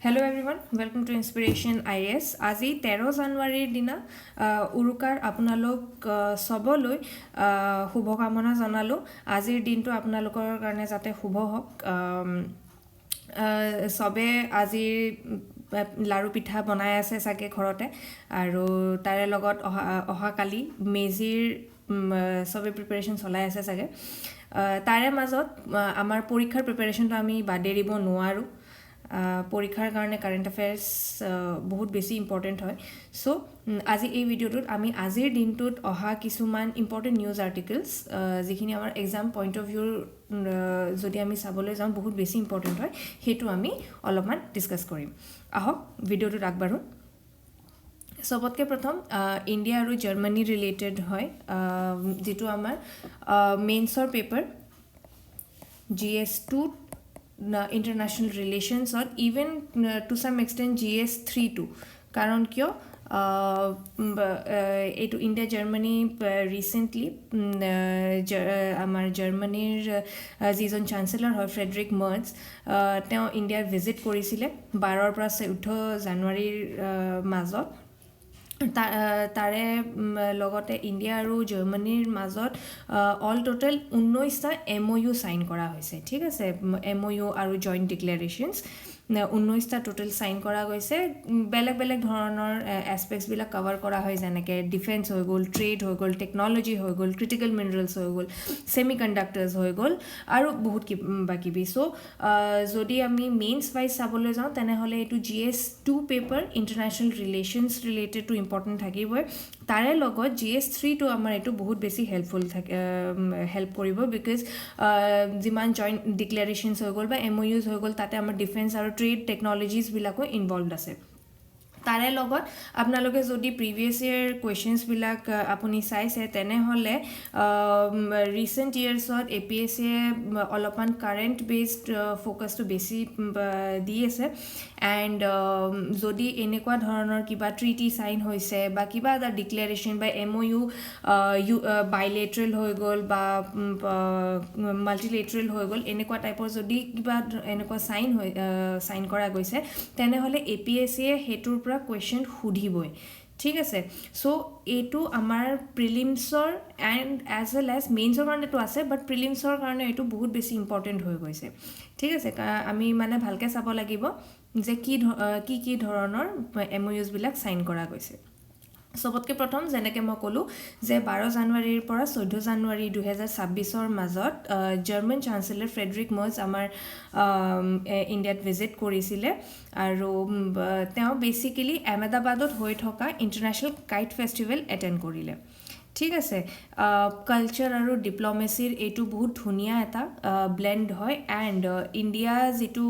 Hello everyone, welcome to Inspiration IS. আজি 13 জানুৱাৰীৰ দিনা উৰুকাৰ আপোনালোক সবলৈ শুভকামনা জনালো। আজিৰ দিনটো আপোনালোকৰ কাৰণে যাতে শুভ হওক। সবে আজিৰ লাৰু পিঠা বনাই আছে চাগে ঘৰতে আৰু তাৰে লগত অহা কালি মেজিৰ সবে প্ৰিপাৰেশ্যন চলাই আছে চাগে। তাৰে মাজত আমাৰ পৰীক্ষাৰ প্ৰিপাৰেশ্যনটো আমি বাদ দিব নোৱাৰোঁ। পৰীক্ষাৰ কাৰণে কাৰেণ্ট এফেয়াৰ্ছ বহুত বেছি ইম্পৰ্টেণ্ট হয়। চ' আজি এই ভিডিঅ'টোত আমি আজিৰ দিনটোত অহা কিছুমান ইম্পৰ্টেণ্ট নিউজ আৰ্টিকলছ যিখিনি আমাৰ এক্সাম পইণ্ট অফ ভিউৰ যদি আমি চাবলৈ যাওঁ বহুত বেছি ইম্পৰ্টেণ্ট হয়, সেইটো আমি অলপমান ডিছকাছ কৰিম। আহক ভিডিঅ'টোত আগবাঢ়োঁ। সবতকৈ প্ৰথম ইণ্ডিয়া আৰু জাৰ্মানী ৰিলেটেড হয়, যিটো আমাৰ মেইনছৰ paper GS2 international relations or even to some extent GS3 কাৰণ কিয় এইটো ইণ্ডিয়া জাৰ্মানী ৰিচেণ্টলি আমাৰ জাৰ্মানীৰ যিজন চাঞ্চেলৰ হয় ফ্ৰেডৰিক মাৰ্টছ, তেওঁ ইণ্ডিয়াত ভিজিট কৰিছিলে 12 পৰা 14 জানুৱাৰীৰ মাজত। তাৰে লগতে ইণ্ডিয়া আৰু জাৰ্মানীৰ মাজত অল টোটেল 19টা MOU চাইন কৰা হৈছে। ঠিক আছে, MOU আৰু জইণ্ট ডিক্লেৰেশ্যনছ 19টা টোটেল চাইন কৰা গৈছে। বেলেগ বেলেগ ধৰণৰ এছপেক্টছবিলাক কভাৰ কৰা হয়, যেনেকৈ ডিফেন্স হৈ গ'ল, ট্ৰেড হৈ গ'ল, টেকন'লজি হৈ গ'ল, ক্ৰিটিকেল মিনাৰেলছ হৈ গ'ল, ছেমি কণ্ডাক্টাৰ্ছ হৈ গ'ল আৰু বহুত কিবা কিবি। চ' যদি আমি মেইনছ ৱাইজ চাবলৈ যাওঁ তেনেহ'লে এইটো GS2 paper international relations related to important থাকিবই। তাৰে লগত GS3 আমাৰ এইটো বহুত বেছি হেল্পফুল হেল্প কৰিব, বিকজ যিমান জইণ্ট ডিক্লেৰেশ্যনছ হৈ গ'ল বা MOUs হৈ গ'ল তাতে আমাৰ ডিফেন্স আৰু ট্ৰেড টেকন'লজিজবিলাকো ইনভলভড আছে। তাৰে লগত আপোনালোকে যদি প্ৰিভিয়াছ ইয়েৰ কুৱেশ্যনছবিলাক আপুনি চাইছে তেনেহ'লে ৰিচেণ্ট ইয়েৰ্ছত APSCয়ে অলপমান কাৰেণ্ট বেছড ফ'কাছটো বেছি দি আছে। এণ্ড যদি এনেকুৱা ধৰণৰ কিবা ট্ৰিটি চাইন হৈছে বা কিবা এটা ডিক্লেৰেশ্যন বা MOU বাইলেটৰেল হৈ গ'ল বা মাল্টিলেটৰেল হৈ গ'ল, এনেকুৱা টাইপৰ যদি কিবা এনেকুৱা চাইন কৰা গৈছে তেনেহ'লে APSCয়ে সেইটোৰ পৰা কুৱেশ্যন সুধিবই। ঠিক আছে, চ' এইটো আমাৰ প্ৰিলিমছৰ এণ্ড এজ ৱেল এজ মেইনছৰ কাৰণেতো আছে, বাট প্ৰিলিমছৰ কাৰণে এইটো বহুত বেছি ইম্পৰ্টেণ্ট হৈ গৈছে। ঠিক আছে, আমি মানে ভালকৈ চাব লাগিব যে কি ধৰণৰ MOUsবিলাক চাইন কৰা গৈছে। সবতকৈ প্ৰথম যেনেকৈ মই ক'লোঁ যে 12 জানুৱাৰীৰ পৰা 14 জানুৱাৰী 2026 মাজত জাৰ্মান চাঞ্চেলৰ ফ্ৰেডৰিক মাৰ্টছ আমাৰ ইণ্ডিয়াত ভিজিট কৰিছিলে আৰু তেওঁ বেচিকেলি আহমেদাবাদত হৈ থকা ইণ্টাৰনেশ্যনেল কাইট ফেষ্টিভেল এটেণ্ড কৰিলে। ঠিক আছে, কালচাৰ আৰু ডিপ্ল'মেচিৰ এইটো বহুত ধুনীয়া এটা ব্লেণ্ড হয়। এণ্ড ইণ্ডিয়া যিটো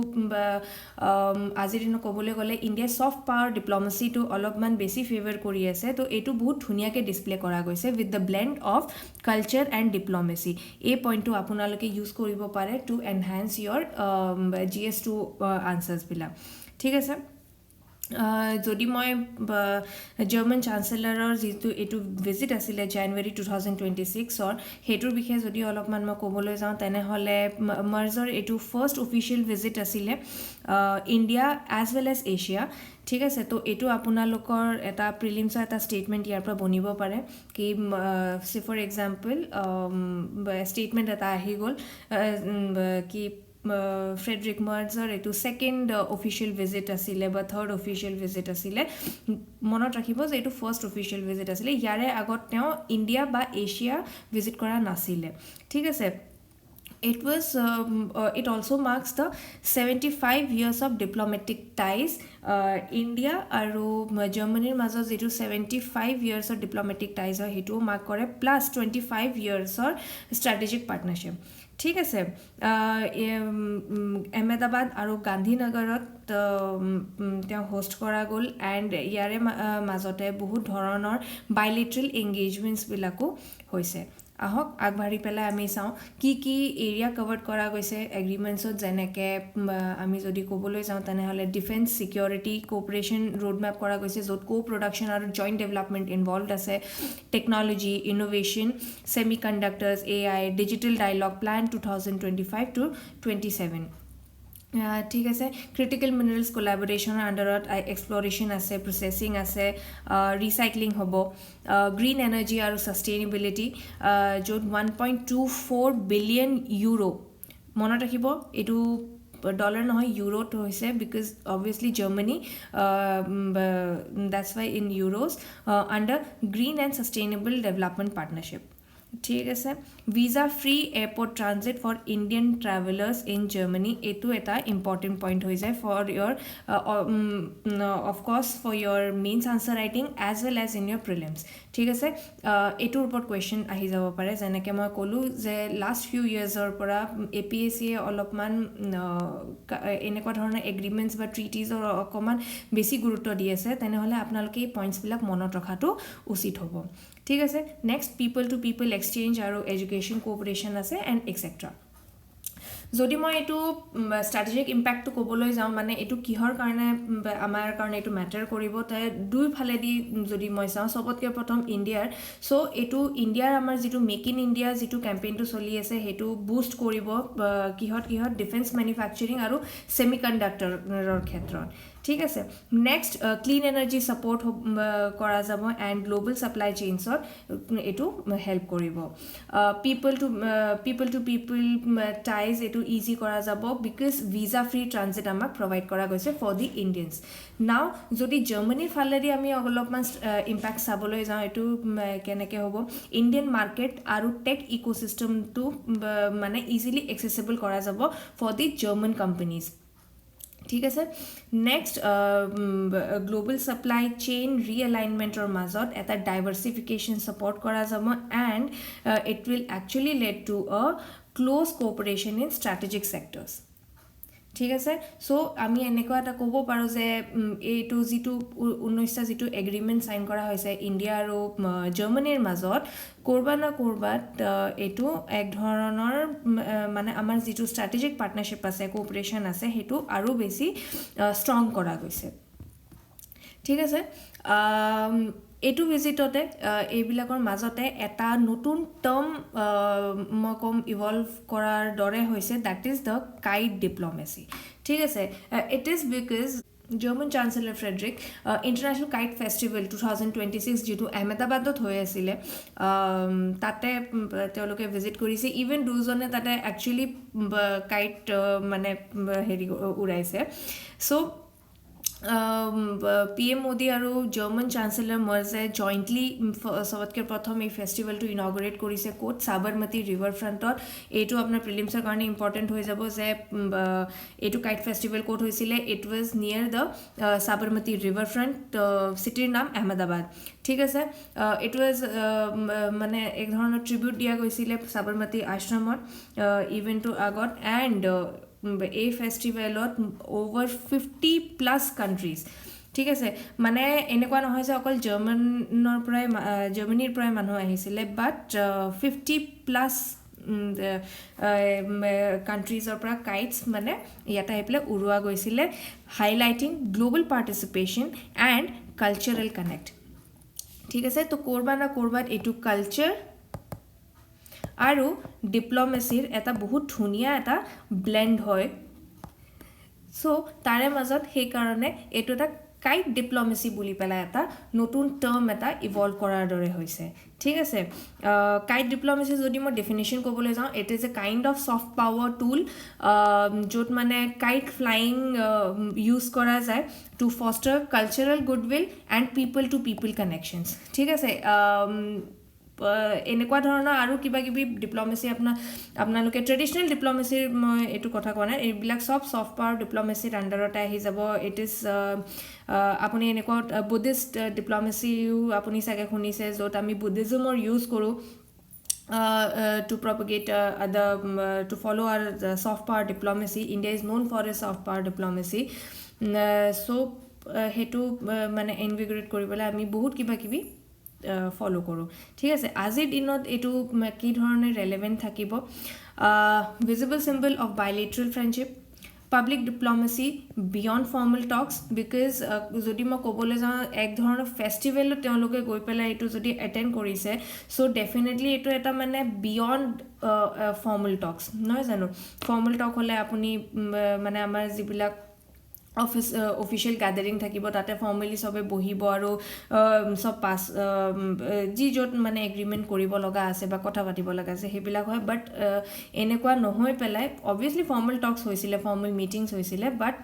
আজিৰ দিনত ক'বলৈ গ'লে ইণ্ডিয়াই ছফ্ট পাৱাৰ ডিপ্ল'মেচিটো অলপমান বেছি ফেভাৰ কৰি আছে, তো এইটো বহুত ধুনীয়াকৈ ডিছপ্লে কৰা গৈছে with the blend of culture and diplomacy. এই পইণ্টটো আপোনালোকে ইউজ কৰিব পাৰে টু এনহেন্স ইয়ৰ GS2 আনচাৰ্ছবিলাক। ঠিক আছে, যদি মই জাৰ্মান চাঞ্চেলাৰৰ যিটো এইটো ভিজিট আছিলে জানুৱাৰী 2026 সেইটোৰ বিষয়ে যদি অলপমান মই ক'বলৈ যাওঁ তেনেহ'লে মাৰ্জৰ এইটো ফাৰ্ষ্ট অফিচিয়েল ভিজিট আছিলে India as well as Asia. ঠিক আছে, তো এইটো আপোনালোকৰ এটা প্ৰিলিমছৰ এটা ষ্টেটমেণ্ট ইয়াৰ পৰা বনিব পাৰে কি ফৰ এক্সাম্পল ষ্টেটমেণ্ট এটা আহি গ'ল কি ফ্ৰেডৰিক মাৰ্টছৰ এইটো ছেকেণ্ড অফিচিয়েল ভিজিট আছিলে বা থাৰ্ড অফিচিয়েল ভিজিট আছিলে। মনত ৰাখিব যে এইটো ফাৰ্ষ্ট অফিচিয়েল ভিজিট আছিলে, ইয়াৰে আগত তেওঁ ইণ্ডিয়া বা এছিয়া ভিজিট কৰা নাছিলে। ঠিক আছে, it also marks the 75 years of diplomatic ties. India আৰু জাৰ্মানীৰ মাজত যিটো 75 yearsৰ ডিপ্ল'মেটিক টাইজ হয় সেইটোও মাৰ্ক কৰে, প্লাছ 25 yearsৰ ষ্ট্ৰেটেজিক পাৰ্টনাৰশ্বিপ। ঠিক আছে, আহমেদাবাদ আৰু গান্ধীনগৰত তেওঁ হোষ্ট কৰা গ'ল। এণ্ড ইয়াৰে মাজতে বহুত ধৰণৰ বাইলেটৰেল এংগেজমেণ্টছবিলাকো হৈছে। আহক আগবাঢ়ি পেলাই আমি চাওঁ কি এৰিয়া কভাৰ্ড কৰা গৈছে এগ্ৰিমেণ্টছত। যেনেকৈ আমি যদি ক'বলৈ যাওঁ তেনেহ'লে ডিফেন্স ছিকিউৰিটি কোঅপাৰেশ্যন ৰোডমেপ কৰা গৈছে, য'ত প্ৰডাকশ্যন আৰু জইণ্ট ডেভেলপমেণ্ট ইনভলভড আছে, technology, innovation, semiconductors, AI, digital dialogue plan 2025 to 27। ঠিক আছে ক্ৰিটিকেল মিনাৰেলছ কোলাবৰেশ্যনৰ আণ্ডাৰত এক্সপ্ল'ৰেশ্যন আছে প্ৰচেছিং আছে ৰিচাইক্লিং হ'ব গ্ৰীণ এনাৰ্জি আৰু ছাষ্টেইনেবিলিটি য'ত 1.24 বিলিয়ন ইউৰো মনত ৰাখিব এইটো ডলাৰ নহয় ইউৰোত হৈছে because obviously Germany that's why in euros under green and sustainable development partnership ঠিক আছে visa free airport transit for Indian travellers in Germany এইটো এটা ইম্পৰ্টেণ্ট পইণ্ট হৈ যায় for your of course for your mains answer writing as well as in your prelims ঠিক আছে এইটোৰ ওপৰত কুৱেশ্যন আহি যাব পাৰে যেনেকৈ মই ক'লোঁ যে লাষ্ট ফিউ ইয়াৰ্ছৰ পৰা APSCয়ে অলপমান এনেকুৱা ধৰণৰ এগ্ৰিমেণ্টছ বা ট্ৰিটিজৰ অকণমান বেছি গুৰুত্ব দি আছে তেনেহ'লে আপোনালোকে এই পইণ্টছবিলাক মনত ৰখাটো উচিত হ'ব ঠিক আছে next people to people exchange আৰু এডুকেশ্যন কোঅপাৰেশ্যন আছে এণ্ড এক্সেট্ৰা যদি মই এইটো ষ্ট্ৰেটেজিক ইম্পেক্টটো ক'বলৈ যাওঁ মানে এইটো কিহৰ কাৰণে আমাৰ কাৰণে এইটো মেটাৰ কৰিব তাই দুইফালেদি যদি মই চাওঁ চবতকৈ প্ৰথম ইণ্ডিয়াৰ চ' এইটো ইণ্ডিয়াৰ আমাৰ যিটো মেক ইন ইণ্ডিয়া যিটো কেম্পেইনটো চলি আছে সেইটো বুষ্ট কৰিব কিহত ডিফেন্স মেনুফেকচাৰিং আৰু ছেমি কণ্ডাক্টৰৰ ক্ষেত্ৰত ঠিক আছে নেক্সট ক্লিন এনাৰ্জি ছাপৰ্ট কৰা যাব এণ্ড গ্ল'বেল ছাপ্লাই চেইনছত এইটো হেল্প কৰিব পিপল টু পিপল টাইজ এইটো ইজি কৰা যাব বিকজ ভিজা ফ্ৰী ট্ৰানজিট আমাক প্ৰভাইড কৰা গৈছে ফৰ দি ইণ্ডিয়ানছ নাও যদি জাৰ্মানীৰ ফালেদি আমি অলপমান ইম্পেক্ট চাবলৈ যাওঁ এইটো কেনেকৈ হ'ব ইণ্ডিয়ান মাৰ্কেট আৰু টেক ইক'চিষ্টেমটো মানে ইজিলি এক্সেচেবল কৰা যাব ফৰ দি জাৰ্মান কোম্পানীজ ঠিক আছে নেক্সট গ্ল'বেল ছাপ্লাই চেইন ৰিএলাইনমেণ্টৰ মাজত এটা ডাইভাৰ্চিফিকেশ্যন ছাপৰ্ট কৰা যাব and it will actually lead to a close cooperation in strategic sectors ঠিক আছে চ' আমি এনেকুৱা এটা ক'ব পাৰোঁ যে এইটো যিটো 19টা যিটো এগ্ৰিমেণ্ট চাইন কৰা হৈছে ইণ্ডিয়া আৰু জাৰ্মানীৰ মাজত ক'ৰবাত না ক'ৰবাত এইটো এক ধৰণৰ মানে আমাৰ যিটো ষ্ট্ৰেটেজিক পাৰ্টনাৰশ্বিপ আছে কোঅপাৰেশ্যন আছে সেইটো আৰু বেছি ষ্ট্ৰং কৰা গৈছে ঠিক আছে এইটো ভিজিটতে এইবিলাকৰ মাজতে এটা নতুন টাৰ্ম মই ক'ম ইভলভ কৰাৰ দৰে হৈছে দেট ইজ দ্য কাইট ডিপ্ল'মেচি ঠিক আছে it is because German চাঞ্চেলৰ Frederick international kite festival 2026 যিটো আহমেদাবাদত হৈ আছিলে তাতে তেওঁলোকে ভিজিট কৰিছে ইভেন দুজনে তাতে একচুৱেলি কাইট মানে হেৰি উৰাইছে চ' PM মোদী আৰু জাৰ্মান চাঞ্চেলৰ মৰ্জে জইণ্টলি চবতকৈ প্ৰথম এই ফেষ্টিভেলটো ইনগ্ৰেট কৰিছে ক'ত সাবৰমতী ৰিভাৰ ফ্ৰণ্টত এইটো আপোনাৰ প্ৰিলিমছৰ কাৰণে ইম্পৰ্টেণ্ট হৈ যাব যে এইটো কাইট ফেষ্টিভেল ক'ত হৈছিলে it was near the Sabarmati river front চিটিৰ নাম আহমেদাবাদ ঠিক আছে ইট ৱাজ মানে এক ধৰণৰ ট্ৰিবিউট দিয়া গৈছিলে সাবৰমতী আশ্ৰমত ইভেণ্টটোৰ আগত এণ্ড এই ফেষ্টিভেলত অ'ভাৰ 50+ কাণ্ট্ৰিজ ঠিক আছে মানে এনেকুৱা নহয় যে অকল জাৰ্মানীৰ পৰাই মানুহ আহিছিলে বাট 50+ কাণ্ট্ৰিজৰ পৰা কাইটছ মানে ইয়াতে আহি পেলাই উৰুৱা গৈছিলে highlighting global participation and cultural connect ঠিক আছে তো ক'ৰবাত না ক'ৰবাত এইটো কালচাৰ আৰু ডিপ্ল'মেচিৰ এটা বহুত ধুনীয়া এটা ব্লেণ্ড হয় চ' তাৰে মাজত সেইকাৰণে এইটো এটা কাইট ডিপ্ল'মেচি বুলি পেলাই এটা নতুন টাৰ্ম এটা ইভলভ কৰাৰ দৰে হৈছে ঠিক আছে কাইট ডিপ্ল'মেচি যদি মই ডেফিনেশ্যন ক'বলৈ যাওঁ it is a kind of soft power tool য'ত মানে কাইট ফ্লাইং ইউজ কৰা যায় to foster cultural goodwill and people to people connections ঠিক আছে এনেকুৱা ধৰণৰ আৰু কিবা কিবি ডিপ্ল'মেচি আপোনালোকে ট্ৰেডিশ্যনেল ডিপ্ল'মেচিৰ মই এইটো কথা কোৱা নাই এইবিলাক চব ছফ্ট পাৱাৰ ডিপ্ল'মেচিৰ আণ্ডাৰতে আহি যাব ইট ইজ আপুনি এনেকুৱা বুদ্ধিষ্ট ডিপ্ল'মেচিও আপুনি চাগে শুনিছে য'ত আমি বুদ্ধিজমৰ ইউজ কৰোঁ to propagate to follow our soft power diplomacy. India is known for its soft power diplomacy. So হেতু মানে ইনভিগ্ৰেট কৰিবলৈ আমি বহুত কিবা কিবি ফ'ল' কৰোঁ ঠিক আছে আজিৰ দিনত এইটো কি ধৰণে ৰেলেভেণ্ট থাকিব visible symbol of bilateral friendship public diplomacy beyond formal talks because যদি মই ক'বলৈ যাওঁ এক ধৰণৰ ফেষ্টিভেলো তেওঁলোকে গৈ পেলাই এইটো যদি এটেণ্ড কৰিছে চ' ডেফিনেটলি এইটো এটা মানে বিয়ণ্ড ফৰ্মেল টক্স নহয় জানো ফৰ্মেল টক হ'লে আপুনি মানে আমাৰ যিবিলাক অফিচিয়েল গেডাৰিং থাকিব তাতে ফৰ্মেলি চবে বহিব আৰু চব পাছ যি য'ত মানে এগ্ৰিমেণ্ট কৰিব লগা আছে বা কথা পাতিব লগা আছে সেইবিলাক হয় বাট এনেকুৱা নহৈ পেলাই অবভিয়াছলি ফৰ্মেল টক্স হৈছিলে ফৰ্মেল মিটিংছ হৈছিলে বাট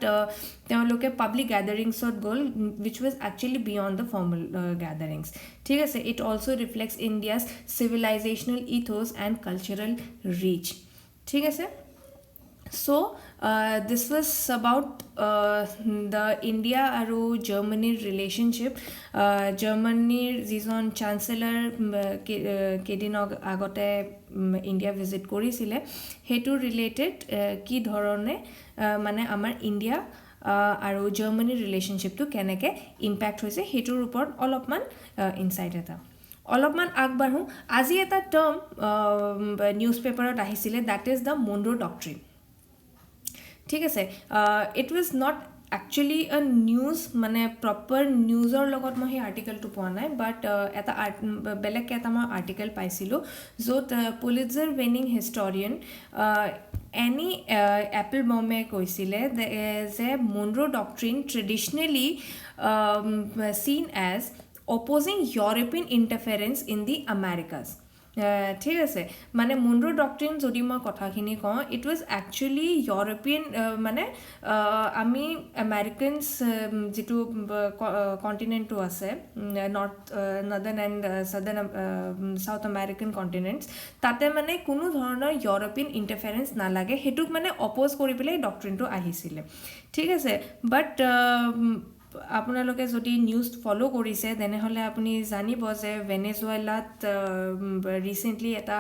তেওঁলোকে পাব্লিক গেডাৰিংছত গ'ল which was actually beyond the formal gatherings ঠিক আছে it also' reflects India's civilisational ethos and cultural rich ঠিক আছে So this was about the India আৰু Germanyৰ relationship Germanyৰ যিজন chancellor কেইদিন আগতে ইণ্ডিয়া ভিজিট কৰিছিলে সেইটো ৰিলেটেড কি ধৰণে মানে আমাৰ ইণ্ডিয়া আৰু জাৰ্মানীৰ ৰিলেশ্যনশ্বিপটো কেনেকৈ ইম্পেক্ট হৈছে সেইটোৰ ওপৰত অলপমান ইনচাইট এটা অলপমান আগবাঢ়োঁ আজি এটা টাৰ্ম নিউজ পেপাৰত আহিছিলে দ্যাট ইজ দ্য মনৰো ডক্ট্ৰিন ঠিক আছে ইট ৱাজ নট একচুৱেলি আ নিউজ মানে প্ৰপাৰ নিউজৰ লগত মই সেই আৰ্টিকেলটো পোৱা নাই বাট এটা বেলেগকৈ এটা মই আৰ্টিকেল পাইছিলোঁ য'ত পুলিটজাৰ উইনিং হিষ্টৰিয়ান এনি এপল বমে কৈছিলে যে Monroe doctrine traditionally seen as opposing European interference in the Americas ঠিক আছে মানে মনৰো ডক্ট্ৰিন যদি মই কথাখিনি কওঁ ইট ৱাজ একচুৱেলি ইউৰোপিয়ান মানে আমি আমেৰিকানছ যিটো কণ্টিনেণ্টটো আছে northern and ছাদাৰ্ণ south American continents তাতে মানে কোনো ধৰণৰ ইউৰোপিয়ান ইণ্টাৰফেৰেঞ্চ নালাগে সেইটোক মানে অপ'জ কৰি পেলাই ডক্ট্ৰিনটো আহিছিলে ঠিক আছে বাট আপোনালোকে যদি নিউজ ফ'ল' কৰিছে তেনেহ'লে আপুনি জানিব যে ভেনেজুৱেলাত ৰিচেণ্টলি এটা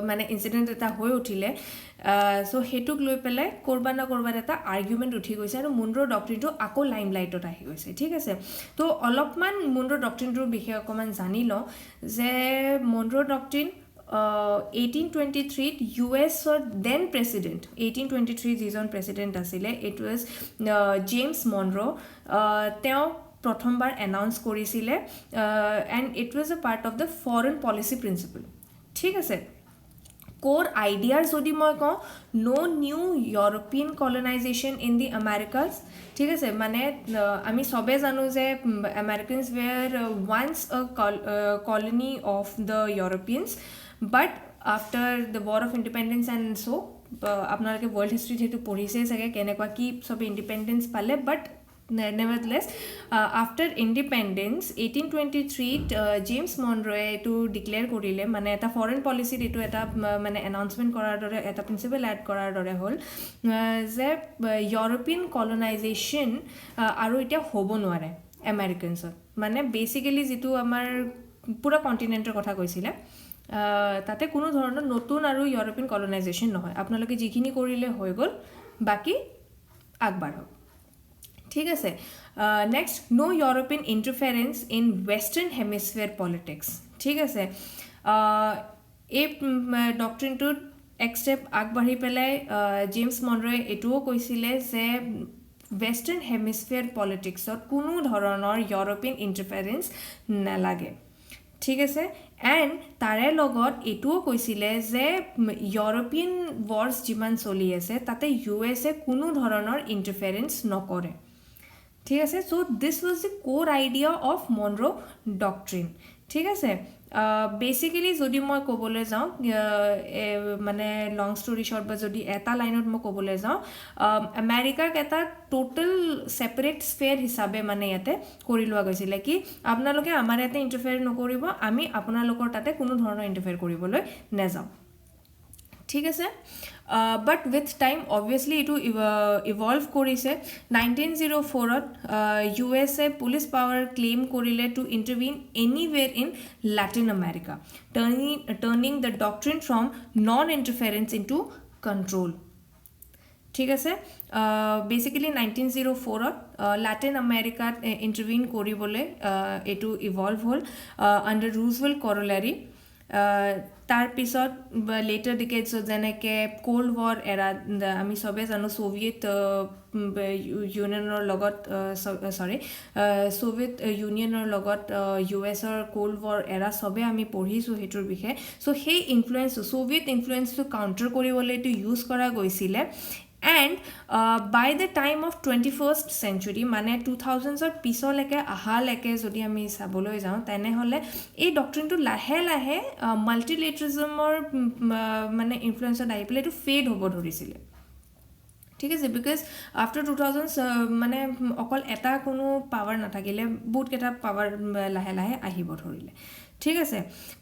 মানে ইনচিডেণ্ট এটা হৈ উঠিলে চ' সেইটোক লৈ পেলাই ক'ৰবাত না ক'ৰবাত এটা আৰ্গুমেণ্ট উঠি গৈছে আৰু মনৰো ডক্ট্ৰিনটো আকৌ লাইম লাইটত আহি গৈছে ঠিক আছে তো অলপমান মনৰো ডক্ট্ৰিনটোৰ বিষয়ে অকণমান জানি লওঁ যে মনৰো ডক্ট্ৰিন 1823 US-ৰ দেন প্ৰেচিডেণ্ট 1823 যিজন প্ৰেচিডেণ্ট আছিলে ইট ৱাজ জেমছ মনৰো তেওঁ প্ৰথমবাৰ এনাউন্স কৰিছিলে and it was a part of the foreign policy principle ঠিক আছে core ideas যদি মই কওঁ no new European colonization in the Americas ঠিক আছে মানে আমি সবে জানো যে Americans were once a colony of the Europeans but after the war of independence and so আপোনালোকে world history যেটো পঢ়িছে চাগে কেনেকুৱা কি সবে ইন্ডিপেন্ডেন্স পালে but nevertheless after independence 1823 James Monroe to declare korile mane eta foreign policy etu eta mane announcement korar dore eta principle add korar dore hol je European colonization aru eta hobo noare Americans mane basically jitu amar pura continent er kotha koisile তাতে কোনো ধৰণৰ নতুন আৰু European কলোনাইজেশ্যন নহয় আপোনালোকে যিখিনি কৰিলে হৈ গ'ল বাকি আগবাঢ়ক ঠিক আছে next no European interference in western hemisphere politics ঠিক আছে এই ডক্ট্ৰিনটোত এক ষ্টেপ আগবাঢ়ি পেলাই জেমছ মনৰোৱে এইটোও কৈছিলে যে ৱেষ্টাৰ্ণ হেমিস্ফিয়াৰ পলিটিক্সত কোনো ধৰণৰ ইউৰোপিয়ান ইণ্টাৰফেৰেঞ্চ নালাগে ঠিক আছে এণ্ড তাৰে লগত এইটোও কৈছিলে যে ইউৰোপিয়ান ৱাৰ্ছ যিমান চলি আছে তাতে USA কোনো ধৰণৰ ইণ্টাৰফেৰেঞ্চ নকৰে ঠিক আছে চ' দিছ ৱাজ দ্য কোৰ আইডিয়া অফ মনৰো ডক্ট্ৰিন ঠিক আছে বেচিকেলি যদি মই ক'বলৈ যাওঁ মানে লং ষ্টৰি শ্বৰ্ট বা যদি এটা লাইনত মই ক'বলৈ যাওঁ আমেৰিকাক এটা টোটেল ছেপাৰেট স্ফেয়াৰ হিচাপে মানে ইয়াতে কৰি লোৱা গৈছিলে কি আপোনালোকে আমাৰ ইয়াতে ইণ্টাৰফেয়াৰ নকৰিব আমি আপোনালোকৰ তাতে কোনো ধৰণৰ ইণ্টাৰফেয়াৰ কৰিবলৈ নাযাওঁ ঠিক আছে but with time obviously it evolve korise 1904 USA police power claim korile to intervene anywhere in Latin America turning the doctrine from non interference into control ঠিক আছে basically 1904 Latin America intervene koribole etu evolve hol under Roosevelt corollary তাৰপিছত letter ডিকেডছত যেনেকৈ cold war এৰা আমি চবেই জানো Soviet ইউনিয়নৰ লগত ছ'ভিয়েট ইউনিয়নৰ লগত US-ৰ কোল্ড ৱাৰ এৰা চবেই আমি পঢ়িছোঁ সেইটোৰ বিষয়ে চ' সেই ইনফ্লুৱেঞ্চটো ছ'ভিয়েট ইনফ্লুৱেঞ্চটো কাউণ্টাৰ কৰিবলৈ এইটো ইউজ কৰা গৈছিলে and by the time of 21st century মানে 2000ৰ পিছলৈকে অহালৈকে যদি আমি চাবলৈ যাওঁ তেনেহ'লে এই ডক্ট্ৰিনটো লাহে লাহে মাল্টিলেটাৰিজমৰ মানে ইনফ্লুৱেঞ্চত আহি পেলাই এইটো ফেড হ'ব ধৰিছিলে ঠিক আছে বিকজ আফটাৰ 2000 মানে অকল এটা কোনো পাৱাৰ নাথাকিলে বহুতকেইটা পাৱাৰ লাহে লাহে আহিব ধৰিলে ঠিক আছে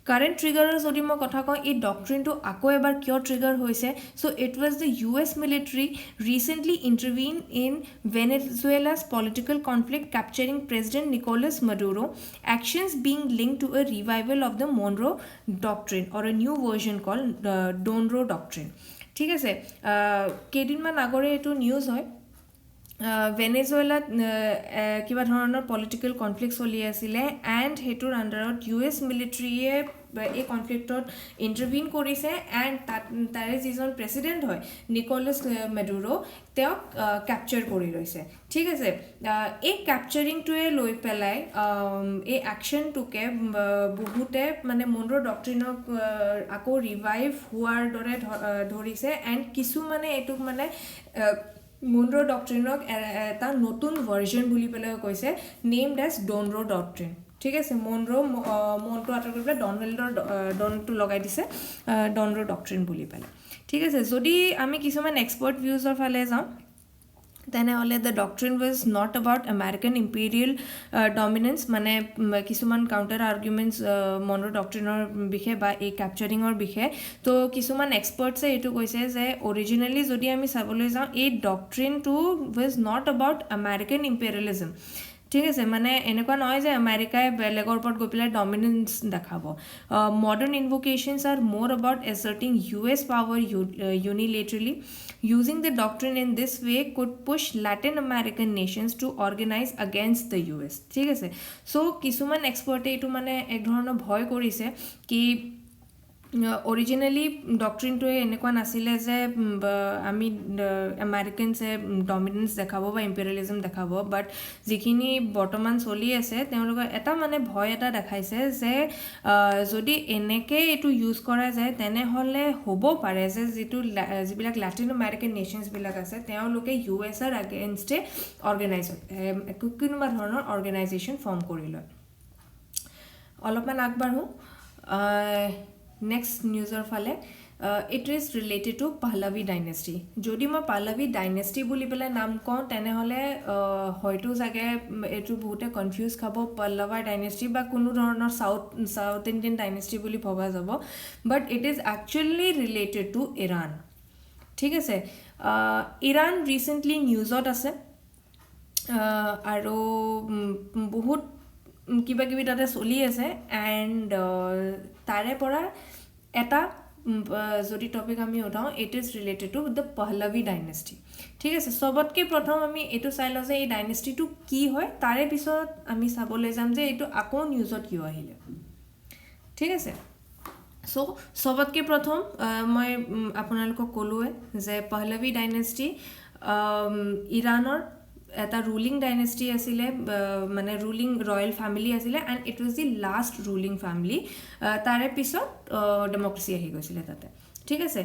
কাৰেণ্ট ট্ৰিগাৰৰ যদি মই কথা কওঁ এই ডক্ট্ৰিনটো আকৌ এবাৰ কিয় ট্ৰিগাৰ হৈছে so' it was the US military recently intervened in Venezuela's political conflict capturing President Nicolas Maduro actions being linked to a revival of the Monroe Doctrine or a new version called Monroe Doctrine ঠিক আছে কেইদিনমান আগৰে এইটো news হয় ভেনেজুৱেলাত কিবা ধৰণৰ political conflict চলি আছিলে এণ্ড সেইটোৰ আণ্ডাৰত US মিলিটাৰীয়ে এই কনফ্লিক্টত ইণ্টাৰভিন কৰিছে এণ্ড তাৰে যিজন প্ৰেছিডেণ্ট হয় নিকোলাছ মেডুৰো তেওঁক কেপচাৰ কৰি লৈছে ঠিক আছে এই কেপচাৰিংটোৱে লৈ পেলাই এই একশ্যনটোকে বহুতে মানে মনৰো ডক্ট্ৰিনক আকৌ ৰিভাইভ হোৱাৰ দৰে ধৰিছে এণ্ড কিছুমানে এইটোক মানে মনৰো ডক্ট্ৰিনক এটা নতুন ভাৰ্জন বুলি পেলাই কৈছে নেমড এজ ডনৰো ডক্ট্ৰিন ঠিক আছে মনটো আঁতৰ কৰি পেলাই ডনটো লগাই দিছে ডনৰো ডক্ট্ৰিন বুলি পেলাই ঠিক আছে যদি আমি কিছুমান এক্সপাৰ্ট ভিউজৰ ফালে যাওঁ তেনেহ'লে the doctrine was not about American imperial dominance মানে কিছুমান কাউণ্টাৰ আৰ্গুমেণ্টছ মনৰো ডক্ট্ৰিনৰ বিষয়ে বা এই কেপচাৰিঙৰ বিষয়ে তো কিছুমান এক্সপাৰ্টছে এইটো কৈছে যে অৰিজিনেলি যদি আমি চাবলৈ যাওঁ এই ডক্ট্ৰিনটো ৱাজ নট এবাউট আমেৰিকান ইম্পেৰিয়েলিজম ঠিক আছে মানে এনেকুৱা নহয় যে আমেৰিকাই বেলেগৰ ওপৰত গৈ পেলাই ডমিনেন্স দেখাব modern invocations are more about asserting US পাৱাৰ unilaterally using the doctrine in this way could push Latin American nations to organize against the US ঠিক আছে চ' কিছুমান এক্সপাৰ্টে এইটো মানে এক ধৰণৰ ভয় কৰিছে কি অৰিজিনেলি ডক্ট্ৰিনটোৱে এনেকুৱা নাছিলে যে আমি আমেৰিকানছে ডমিনেন্স দেখাব বা ইম্পেৰিয়েলিজম দেখাব বাট যিখিনি বৰ্তমান চলি আছে তেওঁলোকৰ এটা মানে ভয় এটা দেখাইছে যে যদি এনেকৈ এইটো ইউজ কৰা যায় তেনেহ'লে হ'ব পাৰে যে যিবিলাক লেটিন আমেৰিকান নেশ্যনছবিলাক আছে তেওঁলোকে US-ৰ এগেইনষ্টে অৰ্গেনাইজ কোনোবা ধৰণৰ অৰ্গেনাইজেশ্যন ফৰ্ম কৰি লয় অলপমান আগবাঢ়োঁ নেক্সট নিউজৰ ফালে it is related to Pahlavi dynasty যদি মই পাহলাভি ডাইনেষ্টি বুলি পেলাই নাম কওঁ তেনেহ'লে হয়তো চাগে এইটো বহুতে কনফিউজ খাব পল্লৱা ডাইনেষ্টি বা কোনো ধৰণৰ চাউথ ইণ্ডিয়ান ডাইনেষ্টি বুলি ভবা যাব but it is actually related to Iran ঠিক আছে ইৰাণ ৰিচেণ্টলি নিউজত আছে আৰু বহুত কিবা কিবি তাতে চলি আছে এণ্ড তাৰে পৰা এটা যদি টপিক আমি উঠাওঁ it is related to the Pahlavi dynasty ঠিক আছে চবতকৈ প্ৰথম আমি এইটো চাই লওঁ যে এই ডাইনেষ্টিটো কি হয় তাৰে পিছত আমি চাবলৈ যাম যে এইটো আকৌ নিউজত কিয় আহিলে ঠিক আছে চ' চবতকৈ প্ৰথম মই আপোনালোকক ক'লোৱে যে পাহলাভি ডাইনেষ্টি ইৰাণৰ এটা ৰুলিং ডাইনেষ্টি আছিলে মানে ৰুলিং ৰয়েল ফেমিলি আছিলে and it was the last ruling family তাৰে পিছত ডেমক্ৰেচি আহি গৈছিলে তাতে ঠিক আছে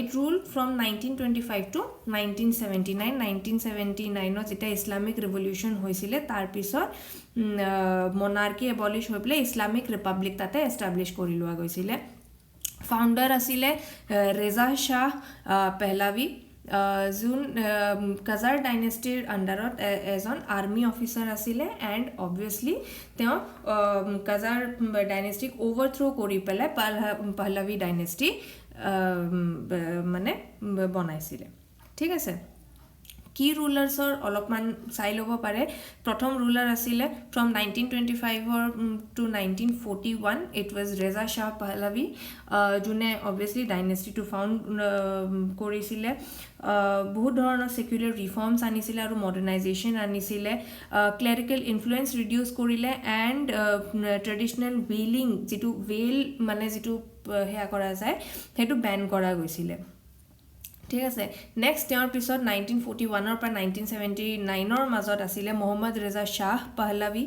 ইট ৰুল ফ্ৰম 1925 টু 1979 যেতিয়া ইছলামিক ৰিভলিউশ্যন হৈছিলে তাৰপিছত মনাৰ্কি এবলিছ হৈ পেলাই ইছলামিক ৰিপাব্লিক তাতে এষ্টাব্লিছ কৰি লোৱা গৈছিলে ফাউণ্ডাৰ আছিলে ৰেজা শ্বাহ পেহলাভি যোন কাজাৰ ডাইনেষ্টিৰ আণ্ডাৰত এজন আৰ্মি অফিচাৰ আছিলে এণ্ড অবভিয়াছলি তেওঁ কাজাৰ ডাইনেষ্টিক অভাৰথ্ৰ' কৰি পেলাই পাহলাভি ডাইনেষ্টি মানে বনাইছিলে ঠিক আছে কি ৰুলাৰ্ছৰ অলপমান চাই ল'ব পাৰে প্ৰথম ৰুলাৰ আছিলে from 1925 to 1941 it was Reza Shah Pahlavi যোনে অবভিয়াছলি ডাইনেষ্টিটো ফাউণ্ড কৰিছিলে বহুত ধৰণৰ সেকুলাৰ ৰিফৰ্মছ আনিছিলে আৰু মডাৰ্নাইজেশ্যন আনিছিলে ক্লেৰিকেল ইনফ্লুৱেঞ্চ ৰিডিউচ কৰিলে এণ্ড ট্ৰেডিশ্যনেল ৱেলিং যিটো ৱেল মানে যিটো সেয়া কৰা যায় সেইটো বেন কৰা গৈছিলে ঠিক আছে নেক্সট তেওঁৰ পিছত 1941 পৰা 1979 মাজত আছিলে মোহাম্মদ ৰেজা শ্বাহ পাহলাভি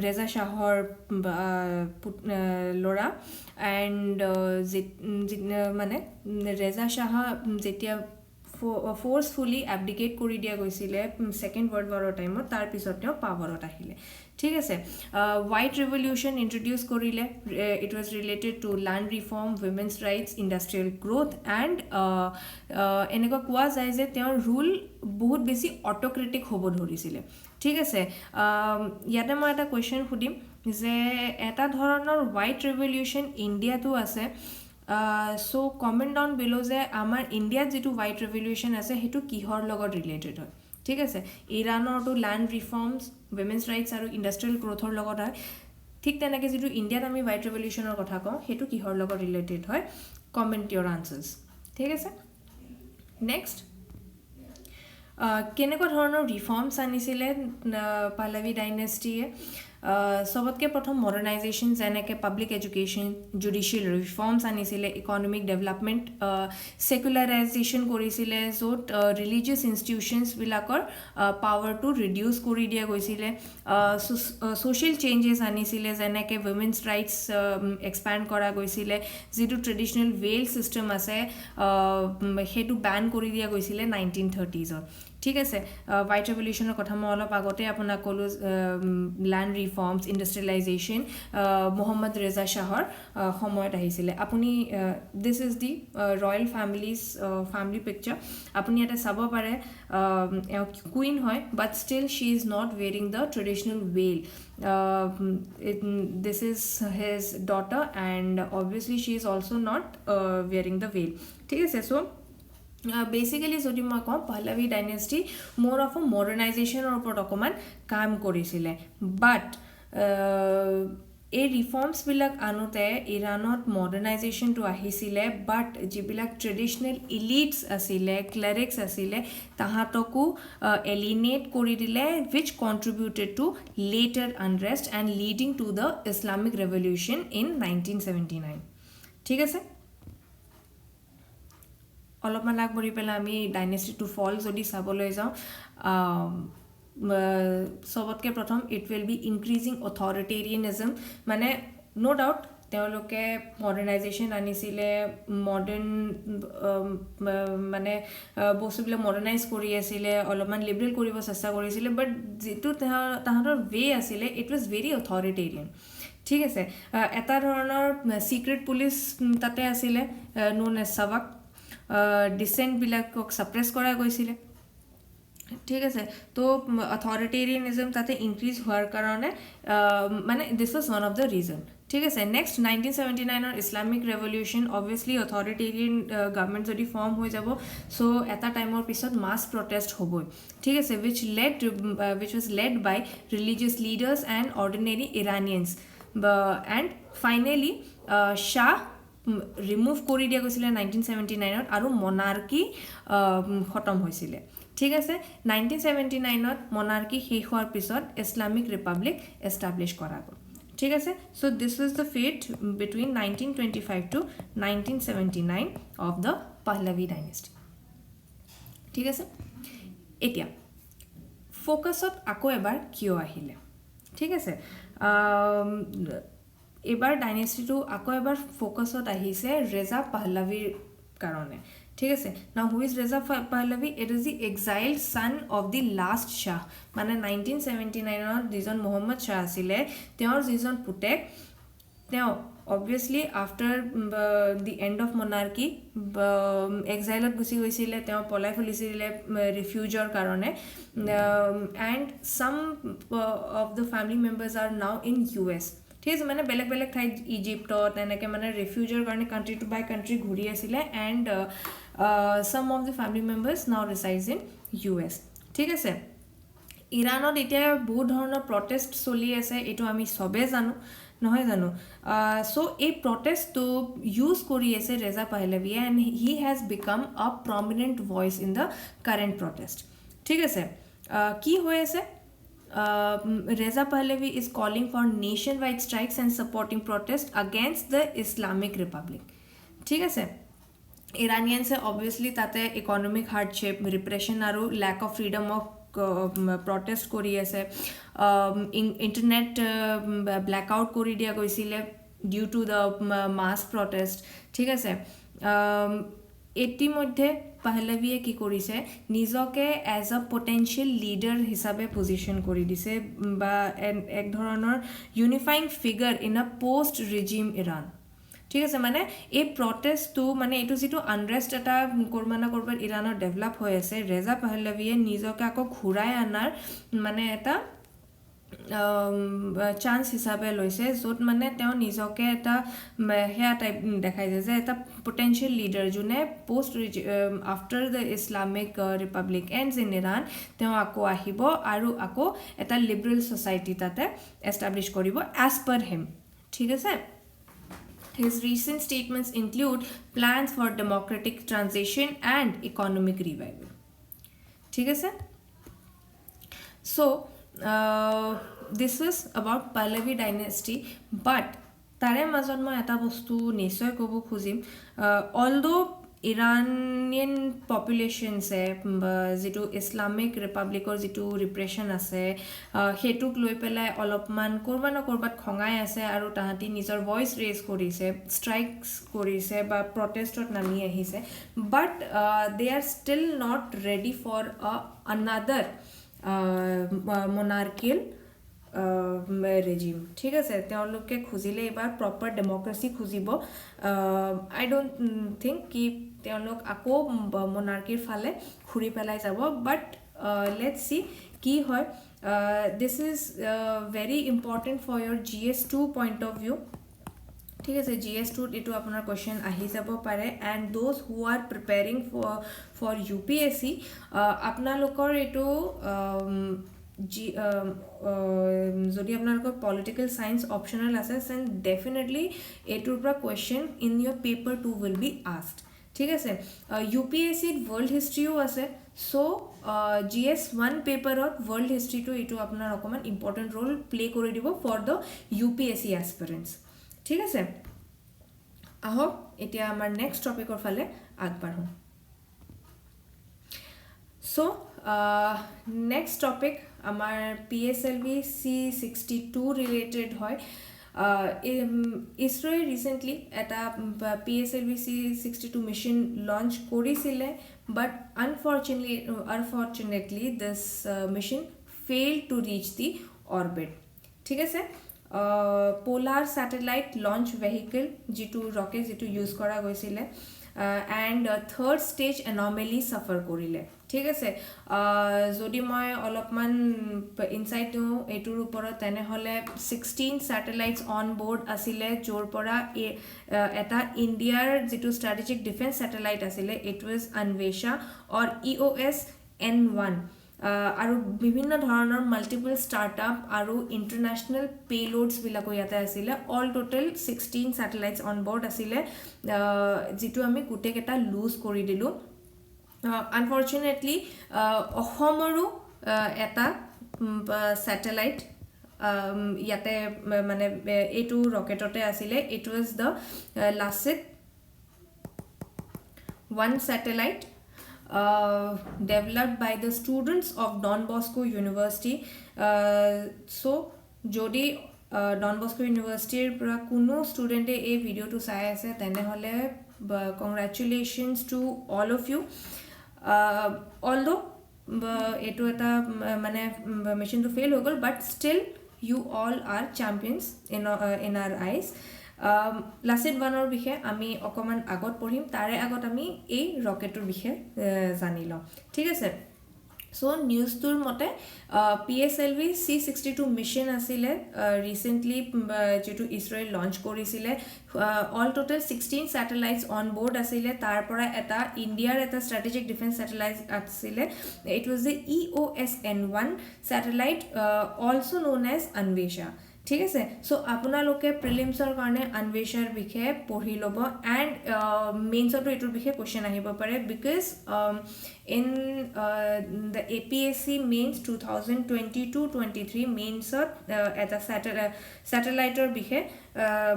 ৰেজা শ্বাহৰ ল'ৰা এণ্ড মানে ৰেজা শ্বাহ যেতিয়া ফ'ৰ্চফুলি এবডিকেট কৰি দিয়া গৈছিলে ছেকেণ্ড ৱৰ্ল্ড ৱাৰৰ টাইমত তাৰ পিছত তেওঁ পাৱাৰত আহিলে ঠিক আছে হোৱাইট ৰেভলিউশ্যন ইন্ট্ৰডিউচ কৰিলে it was related to land reform women's rights industrial growth and এনেকুৱা কোৱা যায় যে তেওঁৰ ৰুল বহুত বেছি অট'ক্ৰেটিক হ'ব ধৰিছিলে ঠিক আছে ইয়াতে মই এটা কুৱেশ্যন সুধিম যে এটা ধৰণৰ হোৱাইট ৰেভলিউশ্যন ইণ্ডিয়াতো আছে চ' কমেণ্ট ডাউন বিলো যে আমাৰ ইণ্ডিয়াত যিটো হোৱাইট ৰেভলিউশ্যন আছে সেইটো কিহৰ লগত ৰিলেটেড হয় ঠিক আছে ইৰাণৰটো লেণ্ড ৰিফৰ্মছ উইমেন্স ৰাইটছ আৰু ইণ্ডাষ্ট্ৰিয়েল গ্ৰোথৰ লগত হয় ঠিক তেনেকৈ যিটো ইণ্ডিয়াত আমি হোৱাইট ৰেভলিউশ্যনৰ কথা কওঁ সেইটো কিহৰ লগত ৰিলেটেড হয় কমেণ্ট ইয়ৰ আনচাৰ্ছ ঠিক আছে নেক্সট কেনেকুৱা ধৰণৰ ৰিফৰ্মছ আনিছিলে পাহলাভি ডাইনেষ্টিয়ে সবতকৈ প্ৰথম মডাৰ্নাইজেশ্যন যেনেকৈ পাব্লিক এডুকেশ্যন জুডিচিয়েল ৰিফৰ্মছ আনিছিলে ইকনমিক ডেভেলপমেণ্ট ছেকুলাৰাইজেশ্যন কৰিছিলে য'ত ৰিলিজিয়াছ ইনষ্টিটিউশ্যনছবিলাকৰ পাৱাৰটো ৰিডিউচ কৰি দিয়া গৈছিলে ছ'চিয়েল চেঞ্জেছ আনিছিলে যেনেকৈ উইমেন্স ৰাইটছ এক্সপেণ্ড কৰা গৈছিলে যিটো ট্ৰেডিশ্যনেল ৱেল ছিষ্টেম আছে সেইটো বেন কৰি দিয়া গৈছিলে 1930s ঠিক আছে হোৱাইট ৰেভলিউশ্যনৰ কথা মই অলপ আগতে আপোনাক ক'লোঁ land reforms industrialization Mohammad Reza শ্বাহৰ সময়ত আহিছিলে আপুনি this is the royal family picture আপুনি ইয়াতে চাব পাৰে কুইন হয় but still she is not wearing the traditional veil this is his daughter and obviously she is also' not wearing the veil ঠিক আছে চ' বেচিকেলি যদি মই কওঁ পাহলাভি ডাইনেষ্টি মোৰ অফ মডাৰ্নাইজেশ্যনৰ ওপৰত অকণমান কাম কৰিছিলে বাট এই ৰিফৰ্মছবিলাক আনোতে ইৰাণত মডাৰ্নাইজেশ্যনটো আহিছিলে বাট যিবিলাক ট্ৰেডিশ্যনেল ইলিটছ আছিলে ক্লেৰিক্স আছিলে তাহাঁতকো এলিনেট কৰি দিলে which contributed to later unrest and leading to the Islamic revolution in 1979 ঠিক আছে অলপমান আগবাঢ়ি পেলাই আমি ডাইনেষ্টিটো ফল যদি চাবলৈ যাওঁ সবতকৈ প্ৰথম ইট উইল বি ইনক্ৰিজিং অথৰিটেৰিয়ানিজম মানে ন' ডাউট তেওঁলোকে মডাৰ্নাইজেশ্যন আনিছিলে মডাৰ্ণ মানে বস্তুবিলাক মডাৰ্নাইজ কৰি আছিলে অলপমান লিবাৰেল কৰিব চেষ্টা কৰিছিলে বাট যিটো তাহাঁতৰ ৱে আছিলে ইট ৱাজ ভেৰি অথৰিটেৰিয়ান ঠিক আছে এটা ধৰণৰ চিক্ৰেট পুলিচ তাতে আছিলে নোন এজ চাৱাক ডিচেণ্টবিলাকক ছাপ্ৰেছ কৰা গৈছিলে ঠিক আছে তো অথৰিটেৰিয়ানিজম তাতে ইনক্ৰিজ হোৱাৰ কাৰণে মানে this was one of the reason ঠিক আছে next 1979 Islamic revolution obviously authoritarian government যদি ফৰ্ম হৈ যাব চ' এটা টাইমৰ পিছত মাছ প্ৰটেষ্ট হ'বই ঠিক আছে which was led by religious leaders and ordinary Iranians and finally Shah remove কৰি দিয়া গৈছিলে 1979 আৰু মনাৰ্কি খতম হৈছিলে ঠিক আছে 1979 মনাৰ্কি শেষ হোৱাৰ পিছত ইছলামিক ৰিপাব্লিক এষ্টাব্লিছ কৰা গ'ল ঠিক আছে so' this was the fate between 1925 to 1979 of the Pahlavi dynasty ঠিক আছে এতিয়া ফ'কাছত আকৌ এবাৰ কিয় আহিলে ঠিক আছে এইবাৰ ডাইনেষ্টিটো আকৌ এবাৰ ফ'কাছত আহিছে ৰেজা পাহলাভিৰ কাৰণে ঠিক আছে now who is Reza Pahlavi it is the exiled son of the last Shah মানে 1979 যিজন মোহাম্মদ শ্বাহ আছিলে তেওঁৰ যিজন পুতেক তেওঁ obviously after the end of monarchy এক্সাইলত গুচি গৈছিলে তেওঁ পলাই ফুলিছিলে ৰিফিউজৰ কাৰণে and some of the family members are now in US ঠিক আছে মানে বেলেগ বেলেগ ঠাইত ইজিপ্তত এনেকৈ মানে ৰিফিউজৰ কাৰণে কাণ্ট্ৰি টু বাই কাণ্ট্ৰি ঘূৰি আছিলে and some of the family members now resides in US ঠিক আছে ইৰাণত এতিয়া বহুত ধৰণৰ প্ৰটেষ্ট চলি আছে এইটো আমি সবে জানো নহয় জানো সো এই প্ৰটেষ্টটো ইউজ কৰি আছে Reza পাহলভি and he has become a prominent voice in the current protest ঠিক আছে কি হৈ আছে Reza Pahlavi is calling for nationwide strikes and supporting protests against the Islamic Republic. ঠিক আছে Iranians obviously তাতে economic hardship, repression আৰু lack of freedom of protest কৰি আছে internet blackout কৰি দিয়া গৈছিলে due to the mass protest ঠিক আছে ইতিমধ্যে পাহলভিয়ে কি কৰিছে নিজকে এজ আ পটেনশিয়েল লিডাৰ হিচাপে পজিশ্যন কৰি দিছে বা এক ধৰণৰ unifying figure in a post regime Iran ঠিক আছে মানে এই প্ৰটেষ্টটো মানে এইটো যিটো আনৰেষ্ট এটা কৰবানা কৰবাত ইৰাণত ডেভেলপ হৈ আছে ৰেজা পাহলভিয়ে নিজকে আকৌ ঘূৰাই আনাৰ মানে এটা চান্স হিচাপে লৈছে য'ত মানে তেওঁ নিজকে এটা হেয়া টাইপ দেখাইছে যে এটা পটেনশিয়েল লিডাৰ যোনে post after the Islamic Republic এণ্ডছ in Iran তেওঁ আকৌ আহিব আৰু আকৌ এটা লিবাৰেল ছ'চাইটি তাতে এষ্টাব্লিছ কৰিব এজ পাৰ হিম ঠিক আছে His recent statements include plans for democratic transition and economic revival. ঠিক আছে So this was about Pahlavi dynasty but tare mazon moi eta bostu nisoy kobo khujim although Iranian population se jitu Islamic Republic or jitu repression ase hetuk loi pelai olopman korbana korbat khongai ase aru tahati nijor voice raise korise strikes korise ba protestot nami ahise but they are still not ready for another monarchical regime ঠিক আছে তেওঁলোকে খুজিলে এবাৰ proper ডেমক্ৰেসি খুজিব আই don't think কি তেওঁলোক আকৌ মনাৰ্কিৰ ফালে ঘুৰি পেলাই যাব বাট লেটস সি কি হয় this is very important for your GS2 point of view ঠিক আছে GS2 এটো আপোনাৰ কোৱেশ্চন আহি যাব পাৰে and those who are preparing for UPSC আপোনালোকৰ এটো যদি আপোনালোকৰ পলিটিকেল সায়েন্স অপচনেল আছে দেন ডেফিনেটলি এটোৰ পৰা question in your paper 2 will be asked ঠিক আছে UPSC ওয়াৰ্ল্ড হিস্ট্ৰিও আছে সো GS1 পেপাৰত ওয়াৰ্ল্ড হিস্ট্ৰিটো এটো আপোনাৰ অকমান ইম্পৰ্টেন্ট ৰোল প্লে কৰি দিব ফৰ দ্য UPSC এসপিৰেন্টস ঠিক আছে আহক এতিয়া আমাৰ নেক্সট টপিকৰ ফালে আগবাঢ়ো সো নেক্সট টপিক আমাৰ PSLV C62 ৰিলেটেড হয় ইসৰোয়ে ৰিসেন্টলি এটা PSLV C62 মিশন লঞ্চ কৰিছিলে বাট unfortunately this mission failed to reach the orbit ঠিক আছে polar satellite launch vehicle jitu rocket jitu use kora goisile and third stage anomaly suffer korile ঠিক আছে যদি মই অলপমান ইনসাইট দিও এটোৰ ওপৰত তেনে হলে 16 satellites on board asile jor pora eta Indiaৰ jitu strategic defense satellite asile it was Anvesha or EOS N1 আৰু বিভিন্ন ধৰণৰ মাল্টিপল স্টাৰ্টআপ আৰু ইন্টাৰনেশ্যনেল পেলোডস বিলাকো ইয়াতে আছিলে all total 16 satellites on board আছিলে যেটো আমি গুটেকেটা লুজ কৰি দিলো আনফৰচুনেটলি অসমৰো এটা স্যাটেলাইট ইয়াতে মানে এটো ৰকেটতে আছিলে it was the Lachit 1 satellite developed by the students of Don Bosco University so jodi Don Bosco University pra kuno student e video to sai ase tene hole congratulations to all of you although eto eta mane mission to fail hogol but still you all are champions in our eyes Lachit ওয়ানৰ বিষয়ে আমি অকমান আগত পঢ়িম তাৰে আগত আমি এই ৰকেটৰ বিষয়ে জানি লওঁ ঠিক আছে সো নিউজটোৰ মতে PSLV C62 মিছন আছিলে ৰিচেণ্টলি যিটো ইছৰোৱে লঞ্চ কৰিছিলে all total 16 satellites on board আছিলে তাৰ পৰা এটা ইণ্ডিয়াৰ এটা ষ্ট্ৰেটেজিক ডিফেন্স ছেটেলাইট আছিলে it was the EOSN-1 satellite also' known as Anvesha ঠিক আছে সো আপোনালোকে প্ৰিলিমছৰ কাৰণে অন্বেষাৰ বিষয়ে পঢ়ি ল'ব এণ্ড মেইনছতো এইটোৰ বিষয়ে কুৱেশ্যন আহিব পাৰে because in the APSC mains 2022-23 মেইনছত এটা ছেটেলাইটৰ বিষয়ে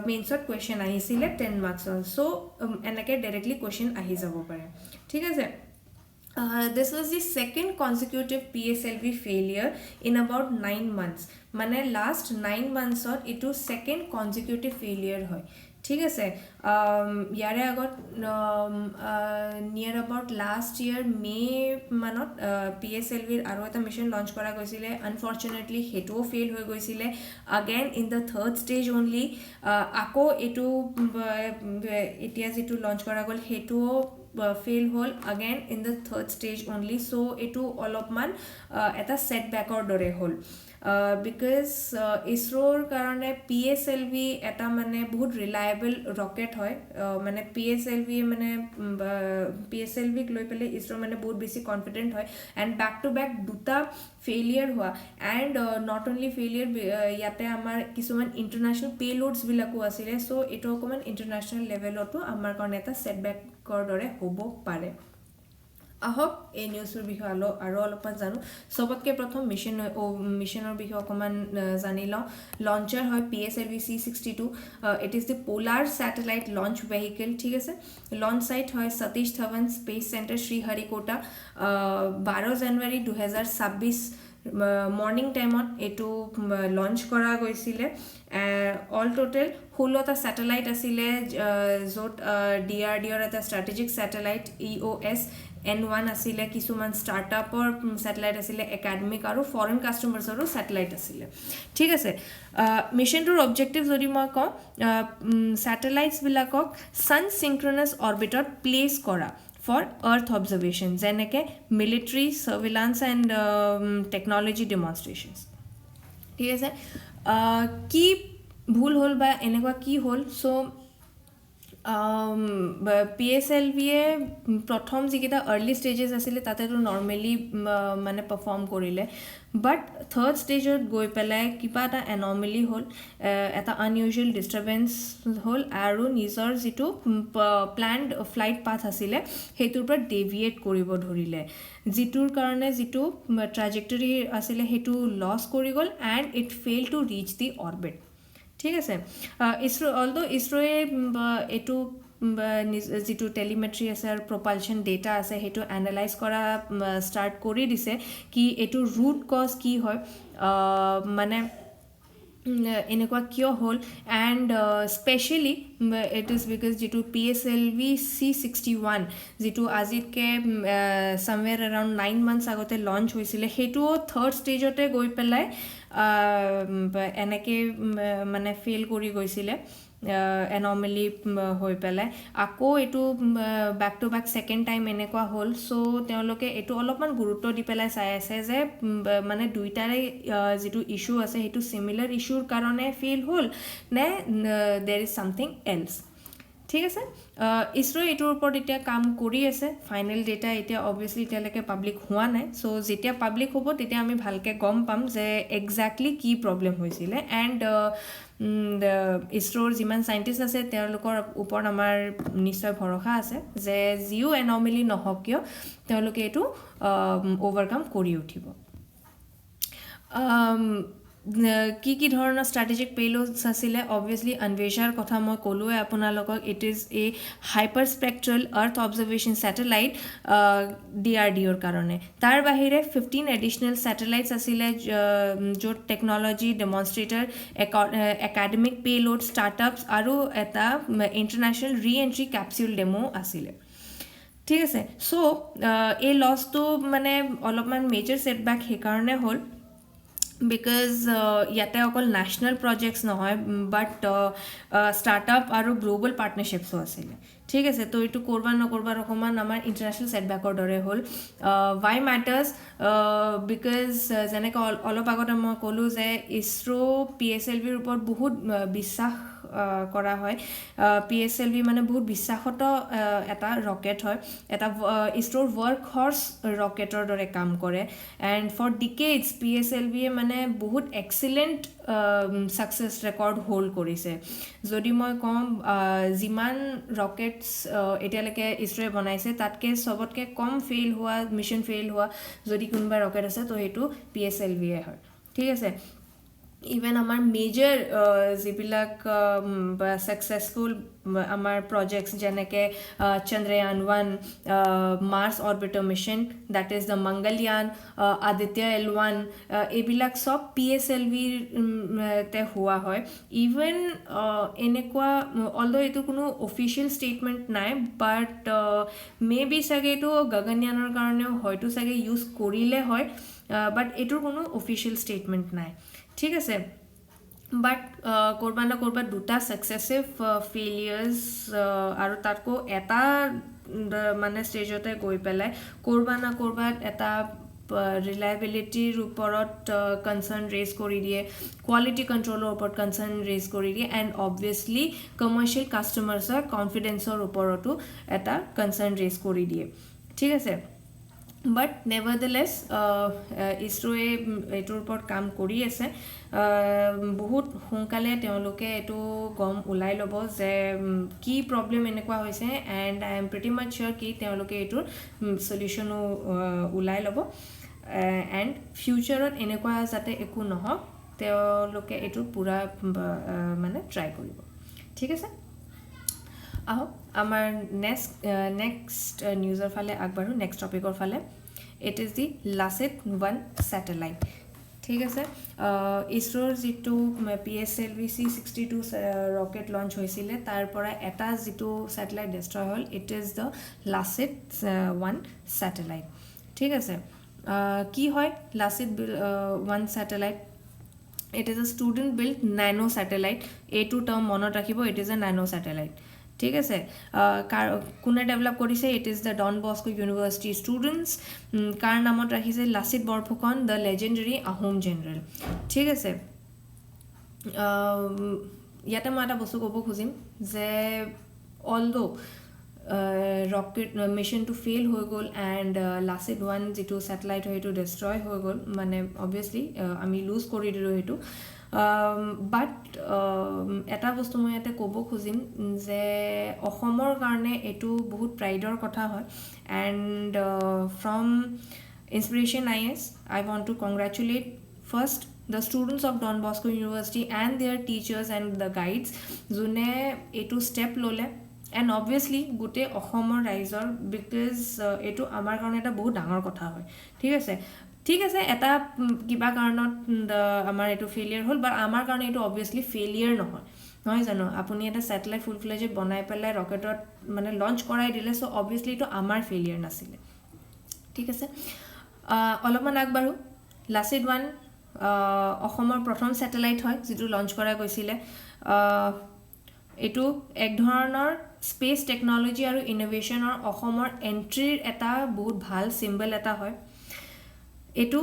মেইনছত কুৱেশ্যন আহিছিলে 10 মাৰ্কছৰ চ' এনেকৈ ডাইৰেক্টলি কুৱেশ্যন আহি যাব পাৰে ঠিক আছে this was the second consecutive PSLV failure in about 9 months মানে last 9 months itu second consecutive failure hoy ঠিক আছে ইয়াৰে আগত নিয়াৰ এবাউট লাষ্ট ইয়াৰ মে মানত PSLVৰ আৰু এটা মিছন লঞ্চ কৰা গৈছিলে আনফৰ্চুনেটলি সেইটোও ফেইল হৈ গৈছিলে again in the third stage only আকৌ এইটো এতিয়া যিটো লঞ্চ কৰা গ'ল সেইটোও fail hole again in the third stage only so etu olopman eta setback or dore hol because ISROৰ কাৰণে PSLV এটা মানে বহুত ৰিলায়েবল ৰকেট হয় মানে PSLV মানে PSLVক লৈ পেলাই ISRO মানে বহুত বেছি কনফিডেন্ট হয় এণ্ড বেক টু বেক দুটা ফেইলিয়াৰ হোৱা এণ্ড নট অনলি ফেইলিয়াৰ ইয়াতে আমাৰ কিছুমান ইণ্টাৰনেশ্যনেল পেলোডছবিলাকো আছিলে চ' এইটো অকণমান ইণ্টাৰনেশ্যনেল লেভেলতো আমাৰ কাৰণে এটা ছেটবেকৰ দৰে হ'ব পাৰে আহক এই নিউজৰ বিষয়ে আৰু অলপমান জানো সবতকৈ প্ৰথম মিছনৰ বিষয়ে অকণমান জানি লওঁ লঞ্চাৰ হয় PSLV C62 it is the polar satellite launch vehicle ঠিক আছে লঞ্চ ছাইট হয় সতীশ ধাৱন স্পেচ চেণ্টাৰ শ্ৰীহৰিকোটা 12 জানুৱাৰী 2026 মৰ্নিং টাইমত এইটো লঞ্চ কৰা গৈছিলে অল টোটেল 16টা ছেটেলাইট আছিলে য'ত DRDOৰ এটা ষ্ট্ৰেটেজিক ছেটেলাইট EOSN-1 আছিলে কিছুমান ষ্টাৰ্টআপৰ ছেটেলাইট আছিলে একাডেমিক আৰু ফৰেন কাষ্টমাৰ্ছৰো ছেটেলাইট আছিলে ঠিক আছে মিছনটোৰ অবজেক্টিভ যদি মই কওঁ ছেটেলাইটছবিলাকক ছান চিংক্ৰনাছ অৰ্বিটত প্লেচ কৰা for earth observation যেনেকে military surveillance and technology demonstrations ঠিক আছে কি ভুল হ'ল বা এনেকুৱা কি হ'ল সো PSLVয়ে প্ৰথম যিকেইটা আৰ্লি ষ্টেজেছ আছিলে তাতেতো নৰ্মেলি মানে পাৰফৰ্ম কৰিলে বাট থাৰ্ড ষ্টেজত গৈ পেলাই কিবা এটা এনমেলি হ'ল এটা আনইউজুৱেল ডিষ্টাৰ্বেঞ্চ হ'ল আৰু নিজৰ যিটো প্লেণ্ড ফ্লাইট পাথ আছিলে সেইটোৰ পৰা ডেভিয়েট কৰিব ধৰিলে যিটোৰ কাৰণে যিটো ট্ৰাজেক্টৰী আছিলে সেইটো লছ কৰি গ'ল and it fail to reach the orbit ঠিক আছে ইছৰোৱে এইটো যিটো টেলিমেট্ৰি আছে আৰু প্ৰপালশ্যন ডেটা আছে সেইটো এনালাইজ কৰা ষ্টাৰ্ট কৰি দিছে কি এইটো ৰুট কজ কি হয় মানে এনেকুৱা কিয় হ'ল and specially it is because যিটো PSLV C61 যিটো আজিতকৈ ছামৱেৰ এৰাউণ্ড 9 মান্থছ আগতে লঞ্চ হৈছিলে সেইটোও থাৰ্ড ষ্টেজতে গৈ পেলাই এনেকৈ মানে ফেইল কৰি গৈছিলে এনমেলি হৈ পেলাই আকৌ এইটো back to back second time এনেকুৱা হ'ল চ' তেওঁলোকে এইটো অলপমান গুৰুত্ব দি পেলাই চাই আছে যে মানে দুইটাৰে যিটো ইছ্যু আছে সেইটো চিমিলাৰ ইছ্যুৰ কাৰণে ফেইল হ'ল নে দেৰ ইজ ছামথিং এলছ ঠিক আছে ইছৰোৱে এইটোৰ ওপৰত এতিয়া কাম কৰি আছে ফাইনেল ডেটা এতিয়া অবভিয়াছলি এতিয়ালৈকে পাব্লিক হোৱা নাই চ' যেতিয়া পাব্লিক হ'ব তেতিয়া আমি ভালকৈ গম পাম যে এক্সেক্টলি কি প্ৰব্লেম হৈছিলে এণ্ড ইছৰোৰ যিমান চাইণ্টিষ্ট আছে তেওঁলোকৰ ওপৰত আমাৰ নিশ্চয় ভৰসা আছে যে যিও এনমেলি নহওক কিয় তেওঁলোকে এইটো অভাৰকাম কৰি উঠিব কি ধৰণৰ ষ্ট্ৰেটেজিক পেলোডছ আছিলে অবভিয়াছলি অন্বেষাৰ কথা মই ক'লোৱে আপোনালোকক it is a hyper spectral earth observation satellite DRDOৰ কাৰণে তাৰ বাহিৰে 15 এডিশ্যনেল ছেটেলাইটছ আছিলে য'ত technology demonstrator academic payload startups আৰু এটা ইণ্টাৰনেশ্যনেল ৰি এণ্ট্ৰি কেপচিউল ডেমো আছিলে ঠিক আছে চ' এই লছটো মানে অলপমান মেজৰ ছেটবেক সেইকাৰণে হ'ল বিকজ ইয়াতে অকল নেশ্যনেল প্ৰজেক্টছ নহয় বাট ষ্টাৰ্টআপ আৰু গ্ল'বেল পাৰ্টনাৰশ্বিপছো আছিলে ঠিক আছে তো এইটো কৰবাত নকৰবাত অকণমান আমাৰ ইণ্টাৰনেশ্যনেল ছেটবেকৰ দৰে হ'ল ৱাই মেটাৰ্ছ বিকজ যেনেকৈ অলপ আগতে মই ক'লোঁ যে ইছৰ' PSLVৰ ওপৰত বহুত বিশ্বাস কৰা হয় PSLV মানে বহুত বিশ্বাসত এটা ৰকেট হয় এটা ইছৰ'ৰ ৱৰ্ক হৰ্চ ৰকেটৰ দৰে কাম কৰে এণ্ড ফৰ ডিকেডছ PSLVয়ে মানে বহুত এক্সিলেণ্ট ছাকচেছ ৰেকৰ্ড হোল্ড কৰিছে যদি মই কওঁ যিমান ৰকেটছ এতিয়ালৈকে ইছৰ'য়ে বনাইছে তাতকৈ চবতকৈ কম ফেইল হোৱা মিছন ফেইল হোৱা যদি কোনোবা ৰকেট আছে তো সেইটো PSLVয়ে হয় ঠিক আছে ইভেন আমাৰ মেজৰ যিবিলাক ছাকচেছফুল আমাৰ প্ৰজেক্টছ যেনেকৈ Chandrayaan 1 Mars orbiter mission that is the Mangalyaan Aditya L1 এইবিলাক চব PSLVতে হোৱা হয় ইভেন এনেকুৱা অলদো এইটো কোনো অফিচিয়েল ষ্টেটমেণ্ট নাই বাট মে বি চাগে এইটো গগনয়ানৰ কাৰণেও হয়তো চাগে ইউজ কৰিলে হয় বাট এইটোৰ কোনো অফিচিয়েল ষ্টেটমেণ্ট নাই ঠিক আছে বাট ক'ৰবাত না ক'ৰবাত দুটা ছাকচেছিভ ফেইলিয়াৰ্ছ আৰু তাতকৈ এটা মানে ষ্টেজতে গৈ পেলাই ক'ৰবাত না ক'ৰবাত এটা ৰিলায়েবিলিটিৰ ওপৰত কনচাৰ্ণ ৰেজ কৰি দিয়ে কোৱালিটি কণ্ট্ৰলৰ ওপৰত কনচাৰ্ণ ৰেজ কৰি দিয়ে এণ্ড অবভিয়াছলি কমাৰ্চিয়েল কাষ্টমাৰ্ছৰ কনফিডেন্সৰ ওপৰতো এটা কনচাৰ্ণ ৰেজ কৰি দিয়ে ঠিক আছে বাট নেভাৰডেলেছ ইছৰ'য়ে এইটোৰ ওপৰত কাম কৰি আছে বহুত সোনকালে তেওঁলোকে এইটো গম ওলাই ল'ব যে কি প্ৰব্লেম এনেকুৱা হৈছে এণ্ড আই এম প্ৰিটি মাছ চিয়'ৰ কি তেওঁলোকে এইটোৰ চলিউশ্যনো ওলাই ল'ব এণ্ড ফিউচাৰত এনেকুৱা যাতে একো নহওক তেওঁলোকে এইটো পূৰা মানে ট্ৰাই কৰিব ঠিক আছে আহক আমাৰ নেক্সট নিউজৰ ফালে আগবাঢ়ো নেক্সট টপিকৰ ফালে it is the Lachit 1 satellite ঠিক আছে ইছৰ'ৰ যিটো PSLV-C62 ৰকেট লঞ্চ হৈছিলে তাৰ পৰা এটা যিটো ছেটেলাইট ডিষ্ট্ৰয় হ'ল it is the Lachit 1 satellite ঠিক আছে কি হয় Lachit 1 satellite it is a student build নানো ছেটেলাইট এইটো টাৰ্ম মনত ৰাখিব ইট ইজ এ নানো ছেটেলাইট ঠিক আছে কোনে ডেভেলপ কৰিছে it is the Don Bosco University students কাৰ নামত ৰাখিছে Lachit Borphukan the legendary Ahom general ঠিক আছে ইয়াতে মই এটা বস্তু ক'ব খুজিম যে অলদো ৰকেট মিছনটো ফেইল হৈ গ'ল এণ্ড লাচিত 1 যিটো ছেটেলাইট হয় সেইটো ডিষ্ট্ৰয় হৈ গ'ল মানে অবভিয়াছলি আমি লুজ কৰি দিলোঁ সেইটো বাট এটা বস্তু মই ইয়াতে ক'ব খুজিম যে অসমৰ কাৰণে এইটো বহুত প্ৰাইডৰ কথা হয় and from inspiration IAS I want to congratulate first the students of Don Bosco University and their teachers and the guides যোনে এইটো ষ্টেপ ল'লে এণ্ড অবভিয়াছলি গোটেই অসমৰ ৰাইজৰ বিকজ এইটো আমাৰ কাৰণে এটা বহুত ডাঙৰ কথা হয় ঠিক আছে এটা কিবা কাৰণত আমাৰ এইটো ফেইলিয়াৰ হ'ল বাট আমাৰ কাৰণে এইটো অবভিয়াছলি ফেইলিয়াৰ নহয় জানো আপুনি এটা ছেটেলাইট ফুল ফ্লেজে বনাই পেলাই ৰকেটত মানে লঞ্চ কৰাই দিলে চ' অবভিয়াছলি এইটো আমাৰ ফেইলিয়াৰ নাছিলে ঠিক আছে অলপমান আগবাঢ়ো লাচিত 1 অসমৰ প্ৰথম ছেটেলাইট হয় যিটো লঞ্চ কৰা গৈছিলে এইটো এক ধৰণৰ স্পেচ টেকন'লজি আৰু ইন'ভেশ্যনৰ অসমৰ এণ্ট্ৰিৰ এটা বহুত ভাল চিম্বল এটা হয় এইটো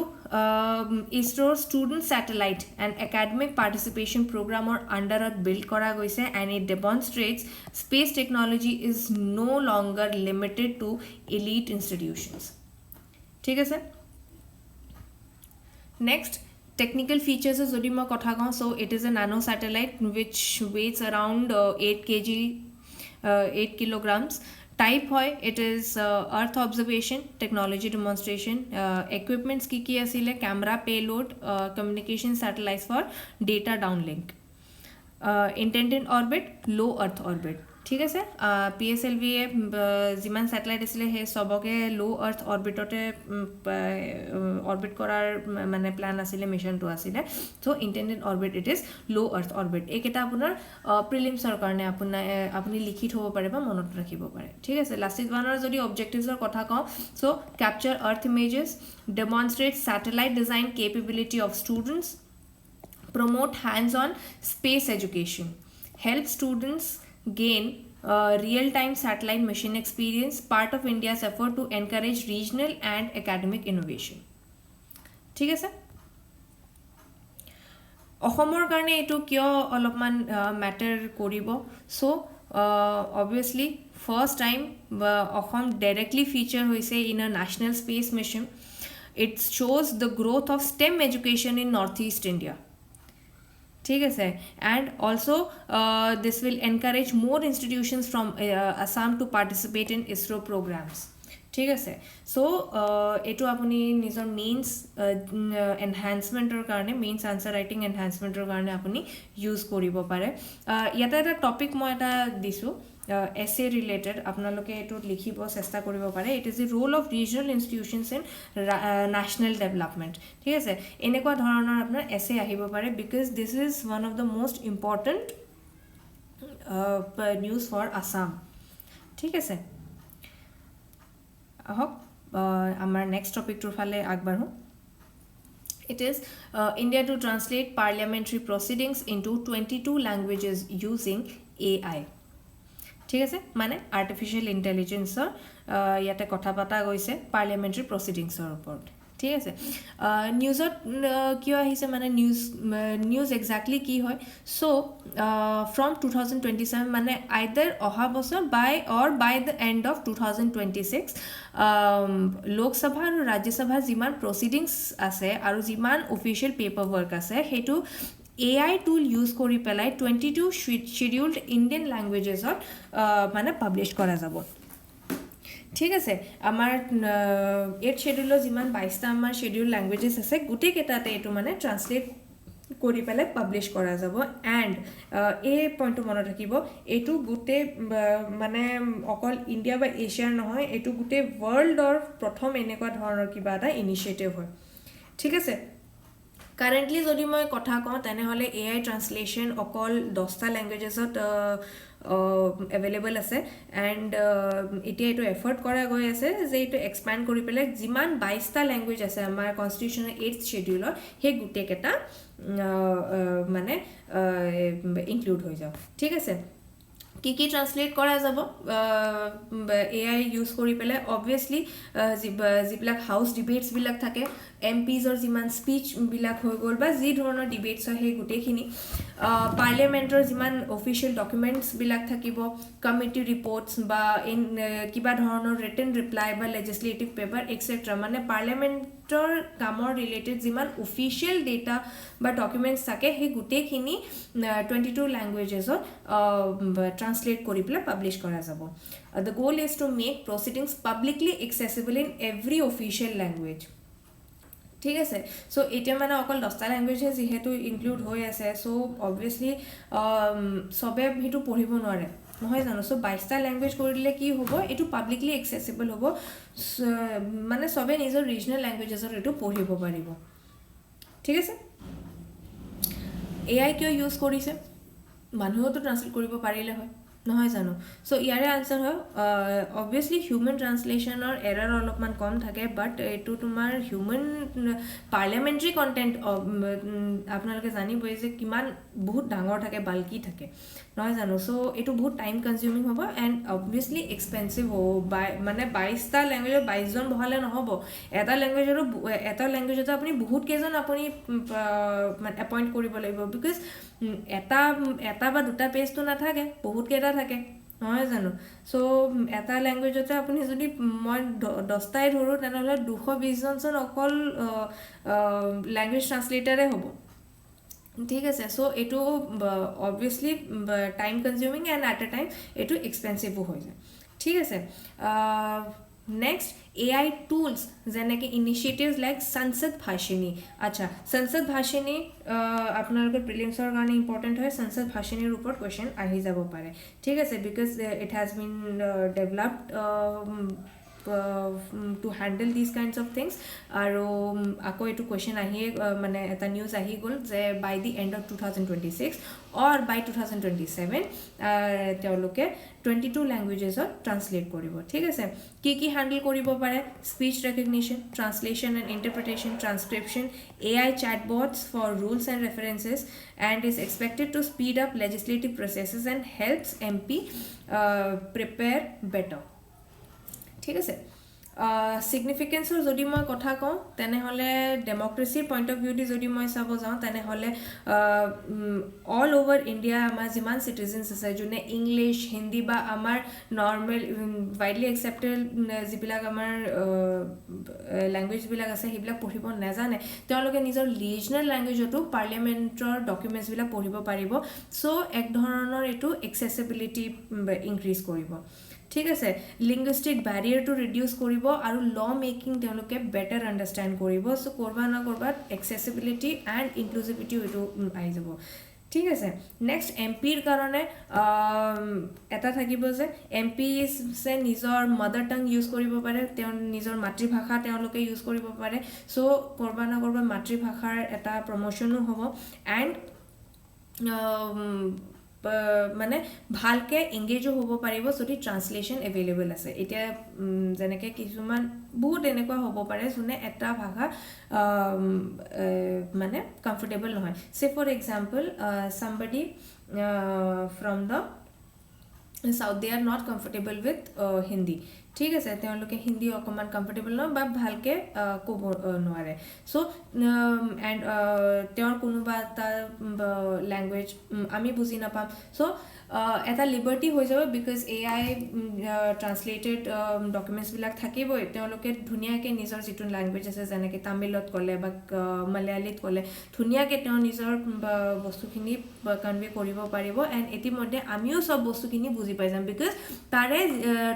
ইছৰ'ৰ student satellite and academic participation প্ৰগ্ৰামৰ আণ্ডাৰত বিল্ড কৰা গৈছে and it demonstrates space technology is no' longer limited to elite institutions ঠিক আছে নেক্সট technical features যদি মই কথা কওঁ so it is a nano satellite which weighs around 8 kilograms type হয় it is earth observation technology demonstration equipments কি আছিলে camera payload communication satellites for data downlink intended orbit low earth orbit ঠিক আছে PSLVয়ে যিমান স্যাটেলাইট আছিলে সেই সবকে লো আৰ্থ অৰবিটতে অৰবিট কৰাৰ মানে প্ল্যান আছিলে মিশনটো আছিলে so intended orbit it is low earth orbit এইকেইটা আপোনাৰ প্ৰিলিমছৰ কাৰণে আপুনি লিখি থ'ব পাৰে বা মনত ৰাখিব পাৰে ঠিক আছে লাষ্ট ওৱানৰ যদি অবজেক্টিভছৰ কথা কওঁ so capture earth images demonstrate satellite design capability of students promote hands-on space education, help students gain real-time satellite mission experience, part of India's effort to encourage regional and academic innovation. ঠিক আছে অসমৰ কাৰণে এটো কিয় অলপমান ম্যাটাৰ কৰিব so obviously first time Assam directly feature হৈছে in a national space mission. It shows the growth of STEM education in Northeast India. ठीक है and also this will encourage more institutions from Assam to participate in ISRO programs ঠিক আছে so এটো আপুনি নিজৰ mains এনহান্সমেন্টৰ কাৰণে mains answer writing এনহান্সমেন্টৰ কাৰণে আপুনি ইউজ কৰিব পাৰে ইয়াতে এটা টপিক মই এটা দিছো essay related আপোনালোকে এটো লিখিব চেষ্টা কৰিব পাৰে it is the role of regional institutions in national development ঠিক আছে এনেকুৱা ধৰণৰ আপোনাৰ essay আহিব পাৰে because this is one of the most important news for Assam ঠিক আছে আহক আমাৰ নেক্সট টপিকটোৰ ফালে আগবাঢ়ো It is India to translate parliamentary proceedings into 22 languages using AI ঠিক আছে মানে আৰ্টিফিশিয়াল ইন্টেলিজেন্সৰ ইয়াতে কথা পাতা গৈছে পাৰ্লিয়ামেন্টাৰী প্ৰসিডিংছৰ ওপৰত ঠিক আছে নিউজত কিয় আহিছে মানে নিউজ এক্স্যাক্টলি কি হয় সো ফ্ৰম 2027 মানে আইদাৰ অহা বছৰ বাই দ্য এণ্ড অফ 2026 লোকসভা আৰু ৰাজ্যসভা যিমান প্ৰসিডিংছ আছে আৰু যিমান অফিচিয়েল পেপাৰ ৱৰ্ক আছে হেতু AI tool use কৰি পেলাই 22 scheduled Indian languages মানে পাবলিশ কৰা যাব ঠিক আছে আমাৰ 8 schedule যিমান 22টা আমাৰ scheduled languages আছে গুটেই কেটাতে এটো মানে ট্ৰান্সলেট কৰি পেলাই পাবলিশ কৰা যাব এন্ড এই পইণ্টটো মনত ৰাখিব এটো গুটে মানে অকল ইন্ডিয়া বা এছিয়াৰ নহয় এটো গুটে ওয়াৰ্ল্ডৰ প্ৰথম এনেকুৱা ধৰণৰ কিবা এটা ইনিশিয়েটিভ হয় ঠিক আছে Currently যদি মই কথা কওঁ তেনেহলে AI translation অকল 10টা ল্যাঙ্গুয়েজেছত available আছে and এতিয়া এটো এফৰ্ট কৰা গৈ আছে যে এটো এক্সপ্যান্ড কৰি পেলাই যিমান 22টা ল্যাঙ্গুয়েজ আছে আমাৰ কনস্টিটিউশনৰ 8th schedule হে গুটে কেটা মানে ইনক্লুড হৈ যাব ঠিক আছে কি ট্রান্সলেট কৰা যাব AI ইউজ কৰি পেলাই obviously যিবিলাক হাউস ডিবেটস বিলাক থাকে MPs or যিমান স্পিচ বিলাক হৈ গল বা যি ধৰণৰ ডিবেটস হয় হে গুটেখিনি পাৰ্লিয়ামেন্টৰ যিমান অফিচিয়েল ডকুমেন্টস বিলাক থাকিব কমিটি ৰিপৰ্টস বা কিবা ধৰণৰ ৰিটেন ৰিপ্লাই বা লেজিসলেটিভ পেপাৰ এটসেট্ৰা মানে পাৰ্লিয়ামেন্টৰ কামৰ ৰিলেটেড যিমান অফিচিয়েল ডেটা বা ডকুমেন্টস থাকে হে গুটেখিনি 22 ল্যাঙ্গুয়েজেছত ট্রান্সলেট কৰি পেলাই পাবলিশ কৰা যাব the goal is to make proceedings publicly accessible in every official language ঠিক আছে সো এটা মানে অকল 10টা ল্যাঙ্গুয়েজ যেহেতু ইনক্লুড হৈ আছে সো obviously সবে হেতু পঢ়িব নোৱাৰে নহয় জানো সো 22টা ল্যাঙ্গুয়েজ কৰি দিলে কি হ'ব এটো পাবলিকলি এক্সেসিবল হ'ব মানে সবে নিজৰ ৰিজনাল ল্যাঙ্গুয়েজেছত এটো পঢ়িব পাৰিব ঠিক আছে AI কিয় ইউজ কৰিছে মানুহটো ট্ৰান্সলেট কৰিব পাৰিলে হয় নহয় জানো সো ইয়াৰে আনসাৰ হয় obviously human translation or error অলপমান কম থাকে বাট এটো তোমাৰ human parliamentary content আপোনালোকে জানিবই যে কিমান বহুত ডাঙৰ থাকে বাল্কি থাকে নহয় জানো সো এটো বহুত টাইম কনজিউমিং হ'ব এন্ড obviously expensive হ'ব মানে 22টা ল্যাঙ্গুয়েজ 22 জন বহালে নহব এটা ল্যাঙ্গুয়েজত আপুনি বহুত কেজন আপুনি মানে এপইন্ট কৰিব লাগিব বিকজ এটা বা দুটা পেজটো নাথাকে বহুত কেটা থাকে নহয় জানো সো এটা ল্যাঙ্গুয়েজতে আপুনি যদি মই 10টাই ধৰো তেনেহলে 220 জন অকল ল্যাঙ্গুয়েজ ট্ৰান্সলেটৰে হ'ব ঠিক আছে সো এটো obviously time consuming and at a time এটো এক্সপেন্সিভ হৈ যায় ঠিক আছে নেক্সট AI টুলছ যেনেকৈ ইনিচিয়েটিভছ লাইক সংসদ ভাষিনী আচ্ছা সংসদ ভাষিনী আপোনালোকৰ প্ৰিলিমছৰ কাৰণে ইম্পৰ্টেণ্ট হয় সংসদ ভাষিনীৰ ওপৰত কুৱেশ্যন আহি যাব পাৰে ঠিক আছে because it has been developed to handle these kinds of things আৰু আকৌ এইটো কুৱেশ্যন আহিয়ে মানে এটা নিউজ আহি গ'ল যে বাই দি এণ্ড অফ 2026 অৰ বাই 2027 তেওঁলোকে 22 লেংগুৱেজেছত ট্ৰান্সলেট কৰিব ঠিক আছে কি হেণ্ডেল কৰিব পাৰে speech recognition translation and interpretation transcription AI chatbots for rules and references and is expected to speed up legislative processes and helps MP prepare better ঠিক আছে সিগনিফিকেন্সৰ যদি মই কথা কওঁ তেনেহ'লে ডেমক্ৰেচিৰ পইণ্ট অফ ভিউ দি যদি মই চাব যাওঁ তেনেহ'লে অল অভাৰ ইণ্ডিয়া আমাৰ যিমান চিটিজেনছ আছে যোনে ইংলিছ হিন্দী বা আমাৰ নৰ্মেল ৱাইডলি একচেপ্টেড যিবিলাক আমাৰ লেংগুৱেজবিলাক আছে সেইবিলাক পঢ়িব নাজানে তেওঁলোকে নিজৰ ৰিজনেল লেংগুৱেজতো পাৰ্লিয়ামেণ্টৰ ডকুমেণ্টছবিলাক পঢ়িব পাৰিব চ' এক ধৰণৰ এইটো এক্সেচিবিলিটি ইনক্ৰিজ কৰিব ঠিক আছে লিংগুইষ্টিক বেৰিয়াৰটো ৰিডিউচ কৰিব আৰু ল মেকিং তেওঁলোকে বেটাৰ আণ্ডাৰষ্টেণ্ড কৰিব চ' কৰবা না কৰবাত এক্সেচিবিলিটি এণ্ড ইনক্লুচিভিটিও এইটো আহি যাব ঠিক আছে নেক্সট এমপিৰ কাৰণে এটা থাকিব যে এমপিছে নিজৰ মাদাৰ টাং ইউজ কৰিব পাৰে তেওঁ নিজৰ মাতৃভাষা তেওঁলোকে ইউজ কৰিব পাৰে চ' কৰবা না কৰবা মাতৃভাষাৰ এটা প্ৰমোশ্যনো হ'ব এণ্ড মানে ভালকে এংগেজো হ'ব পাৰিব যদি ট্ৰান্সলেশ্যন এভেইলেবল আছে এতিয়া যেনেকৈ কিছুমান বহুত এনেকুৱা হ'ব পাৰে যোনে এটা ভাষা মানে কমফৰ্টেবল নহয় say for example somebody from the south they are not comfortable with Hindi ঠিক আছে তেওঁলোকে হিন্দী অকণমান কমফৰ্টেবল নহয় বা ভালকৈ ক'ব নোৱাৰে চ' এণ্ড তেওঁৰ কোনোবা এটা লেংগুৱেজ আমি বুজি নাপাম চ' এটা লিবাৰ্টি হৈ যাব বিকজ AI ট্ৰান্সলেটেড ডকুমেণ্টছবিলাক থাকিবই তেওঁলোকে ধুনীয়াকৈ নিজৰ যিটো লেংগুৱেজ আছে যেনেকৈ তামিলত ক'লে বা মালায়ালীত ক'লে ধুনীয়াকৈ তেওঁ নিজৰ বস্তুখিনি কনভে কৰিব পাৰিব এণ্ড ইতিমধ্যে আমিও চব বস্তুখিনি বুজি পাই যাম বিকজ তাৰে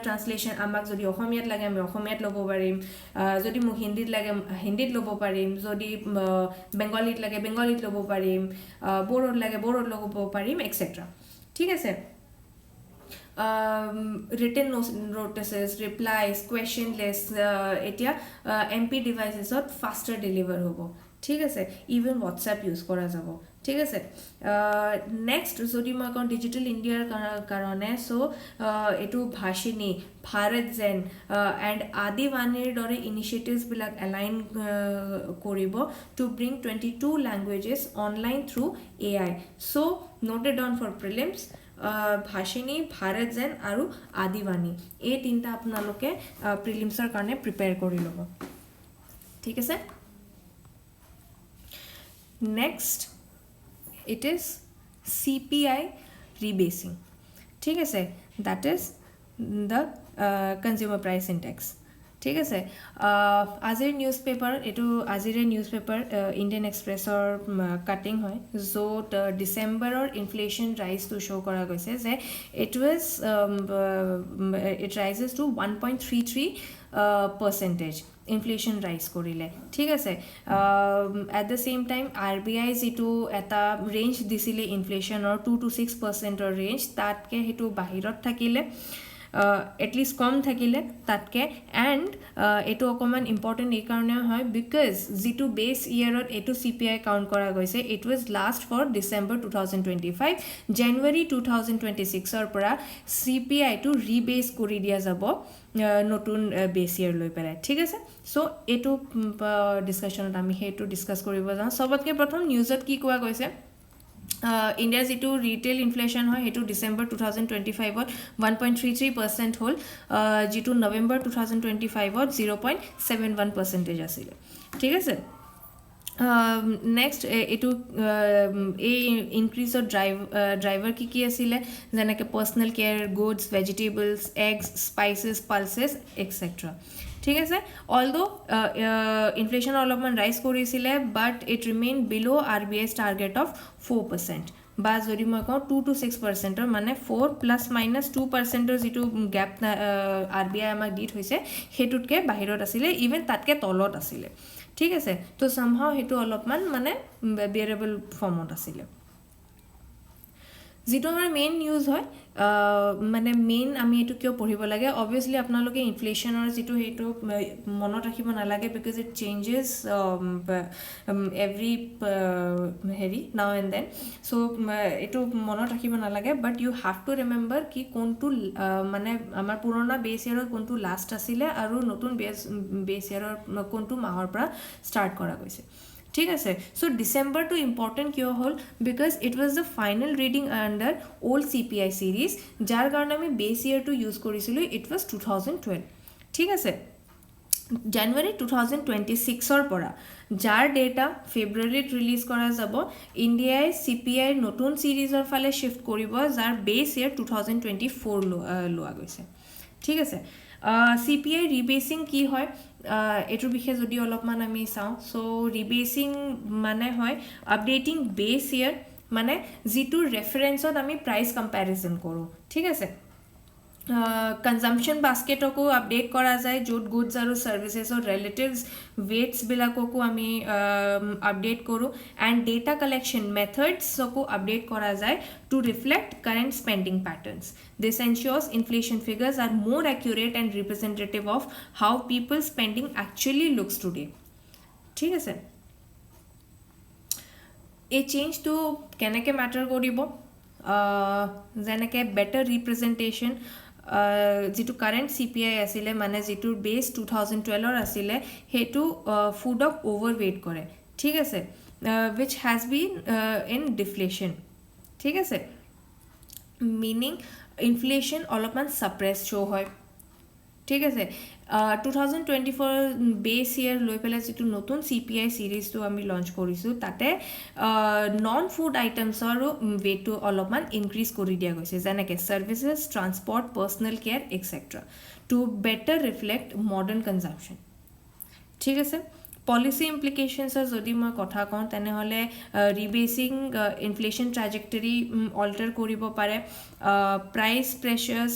ট্ৰান্সলেশ্যন আমাক যদি অসমীয়াত লাগে আমি অসমীয়াত ল'ব পাৰিম যদি মোক হিন্দীত লাগে হিন্দীত ল'ব পাৰিম যদি বেংগলীত লাগে বেংগলীত ল'ব পাৰিম বড়োত লাগে বড়োত ল'ব পাৰিম এক্সেট্ৰা ঠিক আছে ৰিটেন নোটিচেছ ৰিপ্লাইজ কুৱেশ্যন লিষ্ট এতিয়া MP ডিভাইচেছত ফাষ্টাৰ ডেলিভাৰ হ'ব ঠিক আছে ইভেন হোৱাটছএপ ইউজ কৰা যাব ঠিক আছে নেক্সট যদি মই কওঁ ডিজিটেল ইণ্ডিয়াৰ কাৰণে চ' এইটো ভাষিনী ভাৰত জেন এণ্ড আদিবাণীৰ দৰে ইনিচিয়েটিভছবিলাক এলাইন কৰিব to bring 22 languages online through AI so' noted down for prelims Bhashini Bharat Gen আৰু আদিবাণী এই তিনিটা আপোনালোকে প্ৰিলিমছৰ কাৰণে প্ৰিপেয়াৰ কৰি ল'ব ঠিক আছে next it is CPI rebasing ঠিক আছে that is the consumer price index ঠিক আছে আজিৰ নিউজ পেপাৰ এইটো আজিৰে নিউজ পেপাৰ ইণ্ডিয়ান এক্সপ্ৰেছৰ কাটিং হয় য'ত ডিচেম্বৰৰ ইনফ্লেশ্যন ৰাইজটো শ্ব' কৰা গৈছে যে it was it rises to 1.33% inflation rise কৰিলে ঠিক আছে at the same time RBI যিটো এটা ৰেঞ্জ দিছিলে ইনফ্লেশ্যনৰ 2 to 6% ৰেঞ্জ তাতকৈ সেইটো বাহিৰত থাকিলে এটলিষ্ট কম থাকিলে তাতকৈ এণ্ড এইটো অকণমান ইম্পৰ্টেণ্ট এইকাৰণে হয় বিকজ যিটো বেছ ইয়েৰত এইটো CPI কাউণ্ট কৰা গৈছে it was last for December 2025 জানুৱাৰী 2026ৰ পৰা CPIটো ৰিবেছ কৰি দিয়া যাব নতুন বেছ ইয়েৰ লৈ পেলাই ঠিক আছে চ' এইটো ডিছকাশ্যনত আমি সেইটো ডিছকাছ কৰিব যাওঁ চবতকৈ প্ৰথম নিউজত কি কোৱা গৈছে ইণ্ডিয়াৰ যিটো ৰিটেইল ইনফ্লেশ্যন হয় সেইটো ডিচেম্বৰ 2025ত 1.33% হ'ল যিটো নৱেম্বৰ 2025ত 0.71% আছিলে ঠিক আছে নেক্সট এইটো এই ইনক্ৰিজৰ ড্ৰাইভাৰ কি আছিলে যেনেকৈ personal care goods vegetables eggs spices pulses extra ঠিক আছে অলদো ইনফ্লেশ্যন অলপমান ৰাইজ কৰিছিলে but it remain below' RBI's target of 4% বা যদি মই কওঁ 2 to 6%, মানে 4 ± 2% যিটো গেপ RBI আমাক দি থৈছে সেইটোতকৈ বাহিৰত আছিলে, ইভেন তাতকৈ তলত আছিলে, ঠিক আছে। তো চামহাও সেইটো অলপমান মানে বিয়াৰেবল ফৰ্মত আছিলে। যিটো আমাৰ মেইন নিউজ হয়, মানে মেইন আমি এইটো কিয় পঢ়িব লাগে, অবভিয়াছলি আপোনালোকে ইনফ্লেশ্যনৰ যিটো সেইটো মনত ৰাখিব নালাগে, বিকজ ইট চেঞ্জেছ এভৰি হেৰি নাও এণ্ড দেন। চ' এইটো মনত ৰাখিব নালাগে, বাট ইউ হেভ টু ৰিমেম্বাৰ কি কোনটো মানে আমাৰ পুৰণা বেছ ইয়েৰত কোনটো লাষ্ট আছিলে আৰু নতুন বেছ ইয়েৰৰ কোনটো মাহৰ পৰা ষ্টাৰ্ট কৰা গৈছে, ঠিক আছে। চ' ডিচেম্বৰটো ইম্পৰ্টেণ্ট কিয় হ'ল, because it was the final reading under old CPI series, যাৰ কাৰণে আমি বেছ ইয়েৰটো ইউজ কৰিছিলোঁ, ইট ৱাজ 2012, ঠিক আছে। জানুৱাৰী 2026 পৰা যাৰ ডেটা ফেব্ৰুৱাৰীত ৰিলিজ কৰা যাব, ইণ্ডিয়াই CPIৰ নতুন ছিৰিজৰ ফালে শ্বিফ্ট কৰিব, যাৰ বেছ ইয়েৰ 2024 লোৱা গৈছে, ঠিক আছে। CPI ৰিবেচিং কি হয় এইটোৰ বিষয়ে যদি অলপমান আমি চাওঁ, চ' ৰিবেচিং মানে হয় আপডেটিং বেছ ইয়েৰ, মানে যিটো ৰেফাৰেঞ্চত আমি প্ৰাইচ কম্পেৰিজন কৰোঁ, ঠিক আছে। কনজাম্পশ্যন বাস্কেটকো আপডেট কৰা যায়, য'ত গুডছ আৰু ছাৰ্ভিচেছৰ ৰিলেটিভছ ৱেটছবিলাককো আমি আপডেট কৰোঁ, এণ্ড ডেটা কালেকশ্যন মেথডছকো আপডেট কৰা যায় টু ৰিফ্লেক্ট কাৰেণ্ট স্পেণ্ডিং পেটাৰ্নছ। দিছ এনশ্যোৰ্ছ ইনফ্লেশ্যন ফিগাৰ্ছ আৰ মোৰ accurate and representative of how people spending actually looks today, ঠিক আছে। এই চেঞ্জটো কেনেকৈ মেটাৰ কৰিব, যেনেকৈ বেটাৰ ৰিপ্ৰেজেণ্টেশ্যন, যিটো কাৰেণ্ট CPI আছিলে, মানে যিটোৰ বেছ 2012 আছিলে, সেইটো ফুডক অভাৰৱেইট কৰে, ঠিক আছে, উইচ হেজ বিন ইন ডিফ্লেশ্যন, ঠিক আছে। মিনিং ইনফ্লেশ্যন অলপমান ছাপ্ৰেছ শ্ব' হয়, ঠিক আছে। 2024 বেছ ইয়েৰ লৈ পেলাই যিটো নতুন CPI ছিৰিজটো আমি লঞ্চ কৰিছোঁ, তাতে নন ফুড আইটেমছৰো ৱেইটটো অলপমান ইনক্ৰিজ কৰি দিয়া গৈছে, যেনেকৈ services, transport, personal care extra, to better reflect modern consumption, ঠিক আছে। পলিচি ইমপ্লিকেশ্যনছৰ যদি মই কথা কওঁ, তেনেহ'লে ৰিবেচিং ইনফ্লেশ্যন ট্ৰেজেক্টৰী অল্টাৰ কৰিব পাৰে, প্ৰাইচ প্ৰেছাৰ্ছ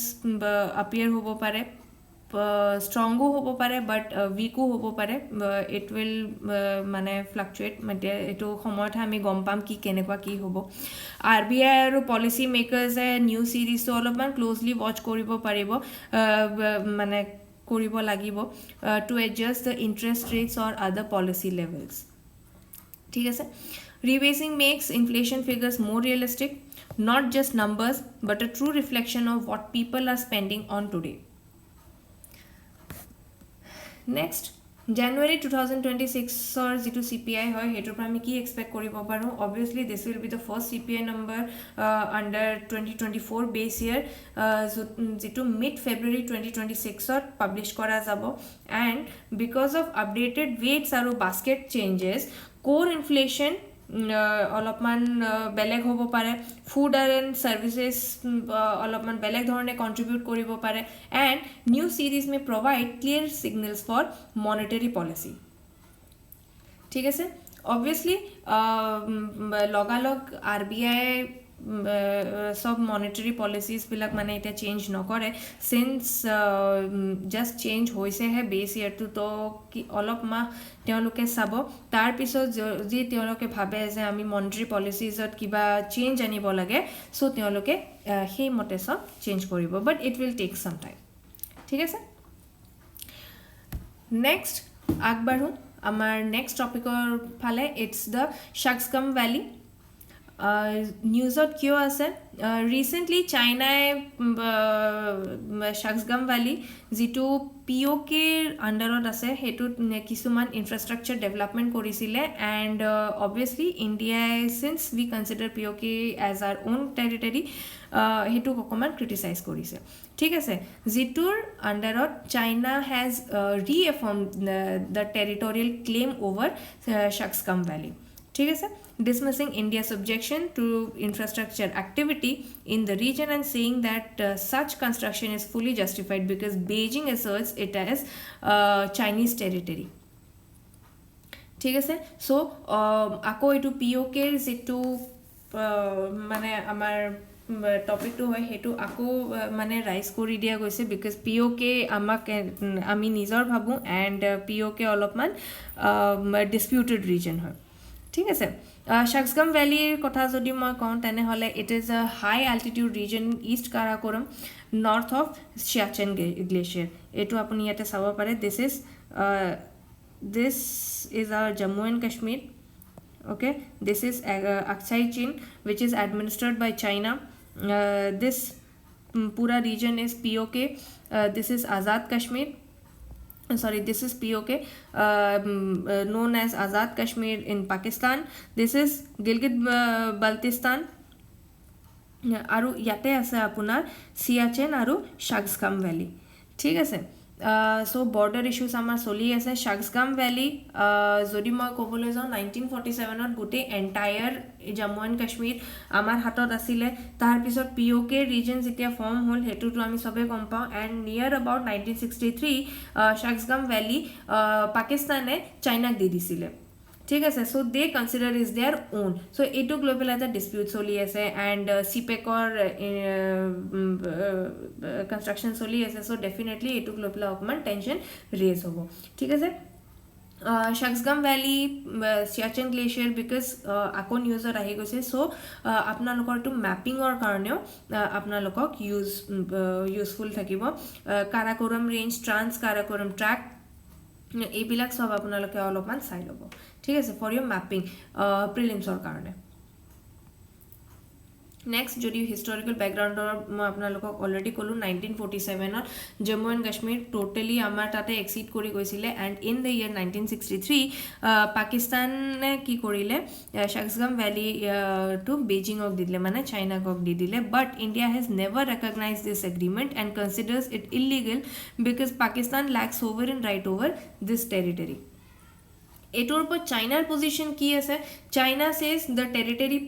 আপিয়াৰ হ'ব পাৰে, ষ্ট্ৰংগো হ'ব পাৰে, বাট উইকো হ'ব পাৰে, ইট উইল মানে ফ্লাকচুৱেট, মানে এইটো সময়তহে আমি গম পাম কি কেনেকুৱা কি হ'ব। RBI আৰু পলিচি মেকাৰ্ছে নিউ ছিৰিজটো অলপমান ক্ল'জলি ৱাচ কৰিব পাৰিব, মানে কৰিব লাগিব, to adjust the interest rates or other policy levels, ঠিক আছে। ৰিবেচিং max inflation figures more realistic, not just numbers but a true reflection of what people are spending on today. Next, জানুৱাৰী 2026 যিটো CPI হয়, সেইটোৰ পৰা আমি কি এক্সপেক্ট কৰিব পাৰোঁ। Obviously this will be the first CPI number under 2024 বেছ ইয়েৰ, যিটো মিড ফেব্ৰুৱাৰী 2026 পাব্লিছ কৰা যাব, এণ্ড বিকজ অফ আপডেটেড ৱেটছ আৰু বাস্কেট চেঞ্জেছ, ক'ৰ ইনফ্লেশ্যন অলপমান বেলেগ হ'ব পাৰে, ফুড এণ্ড ছাৰ্ভিচেছ অলপমান বেলেগ ধৰণে কণ্ট্ৰিবিউট কৰিব পাৰে, and new series may provide clear signals for monetary policy, ঠিক আছে। অবভিয়াছলি লগালগ RBI সব মনিটাৰী পলিচিছবিলাক মানে এতিয়া চেঞ্জ নকৰে, চিন্স জাষ্ট চেঞ্জ হৈছেহে বেছ ইয়েৰটো, তো কি অলপ মাহ তেওঁলোকে চাব, তাৰপিছত যদি তেওঁলোকে ভাবে যে আমি মনিটাৰী পলিচিজত কিবা চেঞ্জ আনিব লাগে, চ' তেওঁলোকে সেইমতে চব চেঞ্জ কৰিব, বাট ইট উইল টেক চাম টাইম, ঠিক আছে। নেক্সট আগবাঢ়োঁ আমাৰ নেক্সট টপিকৰ ফালে, ইটছ দ্য শাকছগাম ভেলী। নিউজত কিয় আছে, ৰিচেণ্টলি চাইনাই শাকছগাম ভেলী যিটো POKৰ আণ্ডাৰত আছে, সেইটোত কিছুমান ইনফ্ৰাষ্ট্ৰাকচাৰ ডেভেলপমেণ্ট কৰিছিলে, এণ্ড অবভিয়াছলি ইণ্ডিয়াই since we consider POK as our own territory, সেইটোক অকণমান ক্ৰিটিচাইজ কৰিছে, ঠিক আছে। যিটোৰ আণ্ডাৰত China has reaffirm the territorial claim over Shaksgam valley, ঠিক আছে, dismissing India's objection to infrastructure activity in the region and saying that such construction is fully justified because Beijing asserts it as Chinese territory, ঠিক আছে। চ' আকৌ এইটো POKৰ যিটো মানে আমাৰ টপিকটো হয় সেইটো আকৌ মানে ৰাইজ কৰি দিয়া গৈছে বিকজ POK আমাক আমি নিজৰ ভাবোঁ এণ্ড POK অলপমান ডিছপিউটেড ৰিজন হয় ঠিক আছে শাকসগাম ভেলীৰ কথা যদি মই কওঁ তেনেহ'লে it is a high altitude region east Karakoram north of Siachen glacier এইটো আপুনি ইয়াতে চাব পাৰে this is our Jammu and Kashmir okay this is Aksai Chin which is administered by China this pura region is POK this is Azad Kashmir sorry this is POK known as Azad Kashmir in Pakistan this is Gilgit Baltistan aru yate ase apunar Siachen aru Shaksgam Valley ঠিক আছে so border issues আমাৰ চলি আছে শাকসগাম valley যদি মই ক'বলৈ যাওঁ 1947ত গোটেই এণ্টায়াৰ জম্মু এণ্ড কাশ্মীৰ আমাৰ হাতত আছিলে তাৰপিছত POK ৰিজন যেতিয়া ফৰ্ম হ'ল সেইটোতো আমি চবেই গম পাওঁ এণ্ড নিয়াৰ এবাউট 1963 শাকসগাম ভেলী পাকিস্তানে চাইনাক দি দিছিলে ঠিক আছে so they consider is their own so এইটোক লৈ পেলাই এটা ডিসপিউট চলি আছে এণ্ড CPECৰ কনষ্ট্ৰাকশ্যন চলি আছে সো ডেফিনেটলি এইটোক লৈ পেলাই অকণমান টেনশ্যন ৰেজ হ'ব ঠিক আছে শাকসগাম ভেলী চিয়াচেন গ্লেচিয়াৰ বিকজ আকৌ নিউজত আহি গৈছে চ' আপোনালোকৰ এইটো মেপিঙৰ কাৰণেও আপোনালোকক ইউজফুল থাকিব Karakoram range trans Karakoram track এইবিলাক সব আপোনালোকে অলপমান চাই ল'ব ঠিক আছে ফৰ ইউৰ মেপিং প্ৰিলিমছৰ কাৰণে নেক্সট যদি হিষ্টৰিকেল বেকগ্ৰাউণ্ডৰ মই আপোনালোকক অলৰেডি ক'লোঁ 1947ত জম্মু এণ্ড কাশ্মীৰ টোটেলি আমাৰ তাতে এক্সিড কৰি গৈছিলে এণ্ড ইন দ্য ইয়েৰ 1963 পাকিস্তানে কি কৰিলে শাকসগাম ভেলীটো বেইজিঙক দি দিলে মানে চাইনাকক দি দিলে but India has never recognise this agreement and considers it illegal because Pakistan lacks sovereign right over this territory এটোৰ ওপৰত চাইনাৰ পজিশ্যন কি আছে China says the territory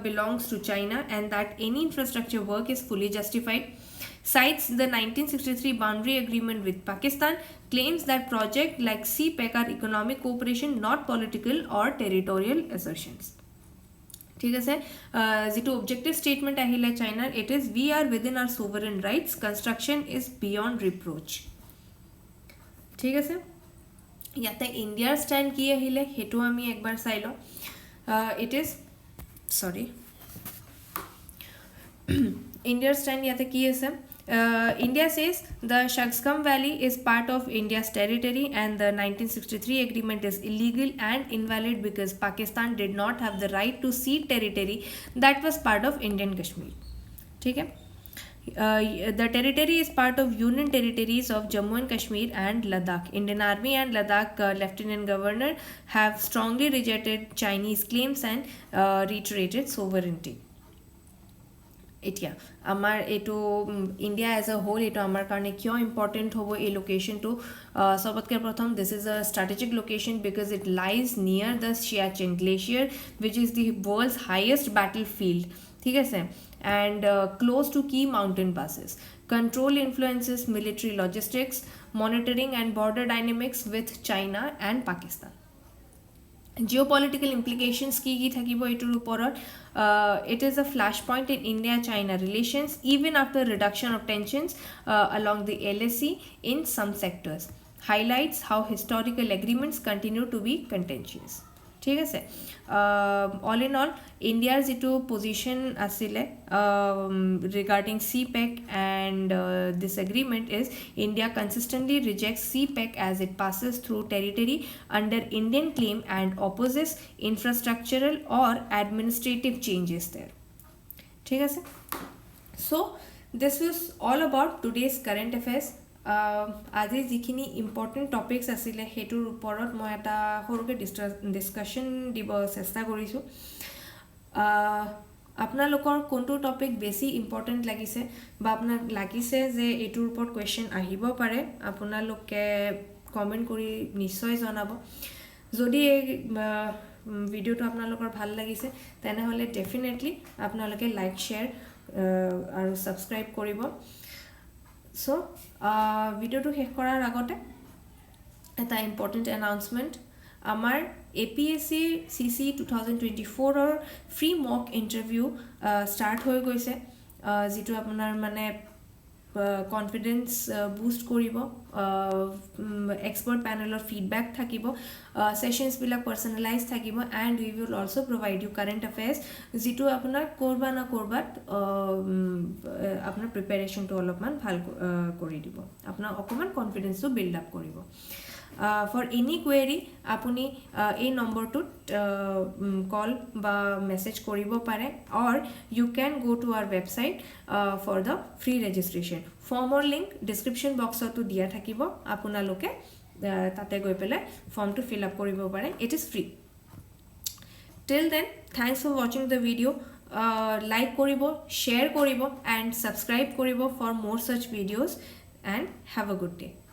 belongs to China and that any infrastructure work is fully justified cites the 1963 boundary agreement with Pakistan claims that projects like CPEC are economic cooperation not political or territorial assertions ঠিক আছে যেটো objective statement আহিলে চাইনাৰ it is we are within our sovereign rights construction is beyond reproach ঠিক আছে ইয়াতে ইণ্ডিয়াৰ stand কি আহিলে হেতু আমি একবাৰ চাই লওঁ ইট ইজ সৰি ইণ্ডিয়াৰ ষ্টেণ্ড ইয়াতে কি আছে India says the Shaksgam Valley is part of India's territory and the 1963 agreement is illegal and invalid because Pakistan did not have the right to cede territory that was part of Indian Kashmir. ठीक है the territory is part of Union territories of Jammu and Kashmir and Ladakh. Indian Army and Ladakh Lieutenant Governor have strongly rejected Chinese claims and reiterated sovereignty. এতিয়া আমাৰ এইটো India as a whole এইটো আমাৰ কাৰণে কিয় important হ'ব এই লোকেশ্যনটো সবতকৈ প্ৰথম this is a strategic location because it lies near the Siachen glacier which is the world's highest battle field ঠিক আছে and close to key mountain passes. Control influences military logistics, monitoring and border dynamics with China and Pakistan. Geopolitical implications ki thakibo etur uporot it is a flashpoint in India-China relations even after reduction of tensions along the LAC in some sectors highlights how historical agreements continue to be contentious ঠিক আছে all in all India's যেটো position asile regarding CPEC and this agreement is India consistently rejects CPEC as it passes through territory under Indian claim and opposes infrastructural or administrative changes there ঠিক আছে so this was all about today's current affairs আজি যিখিনি important topics আছিলে সেইটোৰ ওপৰত মই এটা সৰুকৈ ডিছকাশ্যন দিব চেষ্টা কৰিছোঁ আপোনালোকৰ কোনটো টপিক বেছি ইম্পৰ্টেণ্ট লাগিছে বা আপোনাক লাগিছে যে এইটোৰ ওপৰত কুৱেশ্যন আহিব পাৰে আপোনালোকে কমেণ্ট কৰি নিশ্চয় জনাব যদি এই ভিডিঅ'টো আপোনালোকৰ ভাল লাগিছে তেনেহ'লে ডেফিনেটলি আপোনালোকে লাইক শ্বেয়াৰ আৰু ছাবস্ক্ৰাইব কৰিব সো ভিডিঅ'টো শেষ কৰাৰ আগতে এটা ইম্পৰ্টেণ্ট এনাউন্সমেণ্ট আমাৰ APSC CC 2024 free mock interview start হৈ গৈছে যিটো আপোনাৰ মানে কনফিডেন্স বুষ্ট কৰিব এক্সপাৰ্ট পেনেলৰ ফিডবেক থাকিব সেশনছবিলাক পাৰ্চনেলাইজ থাকিব and we will also' provide you current affairs যিটো আপোনাৰ ক'ৰবাত না ক'ৰবাত আপোনাৰ প্ৰিপেৰেশ্যনটো অলপমান ভাল কৰি দিব আপোনাৰ অকণমান কনফিডেন্সটো বিল্ড আপ কৰিব ফৰ এনি কুৱেৰি আপুনি এই নম্বৰটোত কল বা মেছেজ কৰিব পাৰে or you can go to our website for the free registration ফৰ্মৰ লিংক ডিছক্ৰিপশ্যন বক্সতো দিয়া থাকিব আপোনালোকে তাতে গৈ পেলাই ফৰ্মটো ফিল আপ কৰিব পাৰে it is free till then thanks for ৱাচিং দ্য ভিডিঅ' লাইক কৰিব শ্বেয়াৰ কৰিব এণ্ড ছাবস্ক্ৰাইব কৰিব for more such videos and have a good day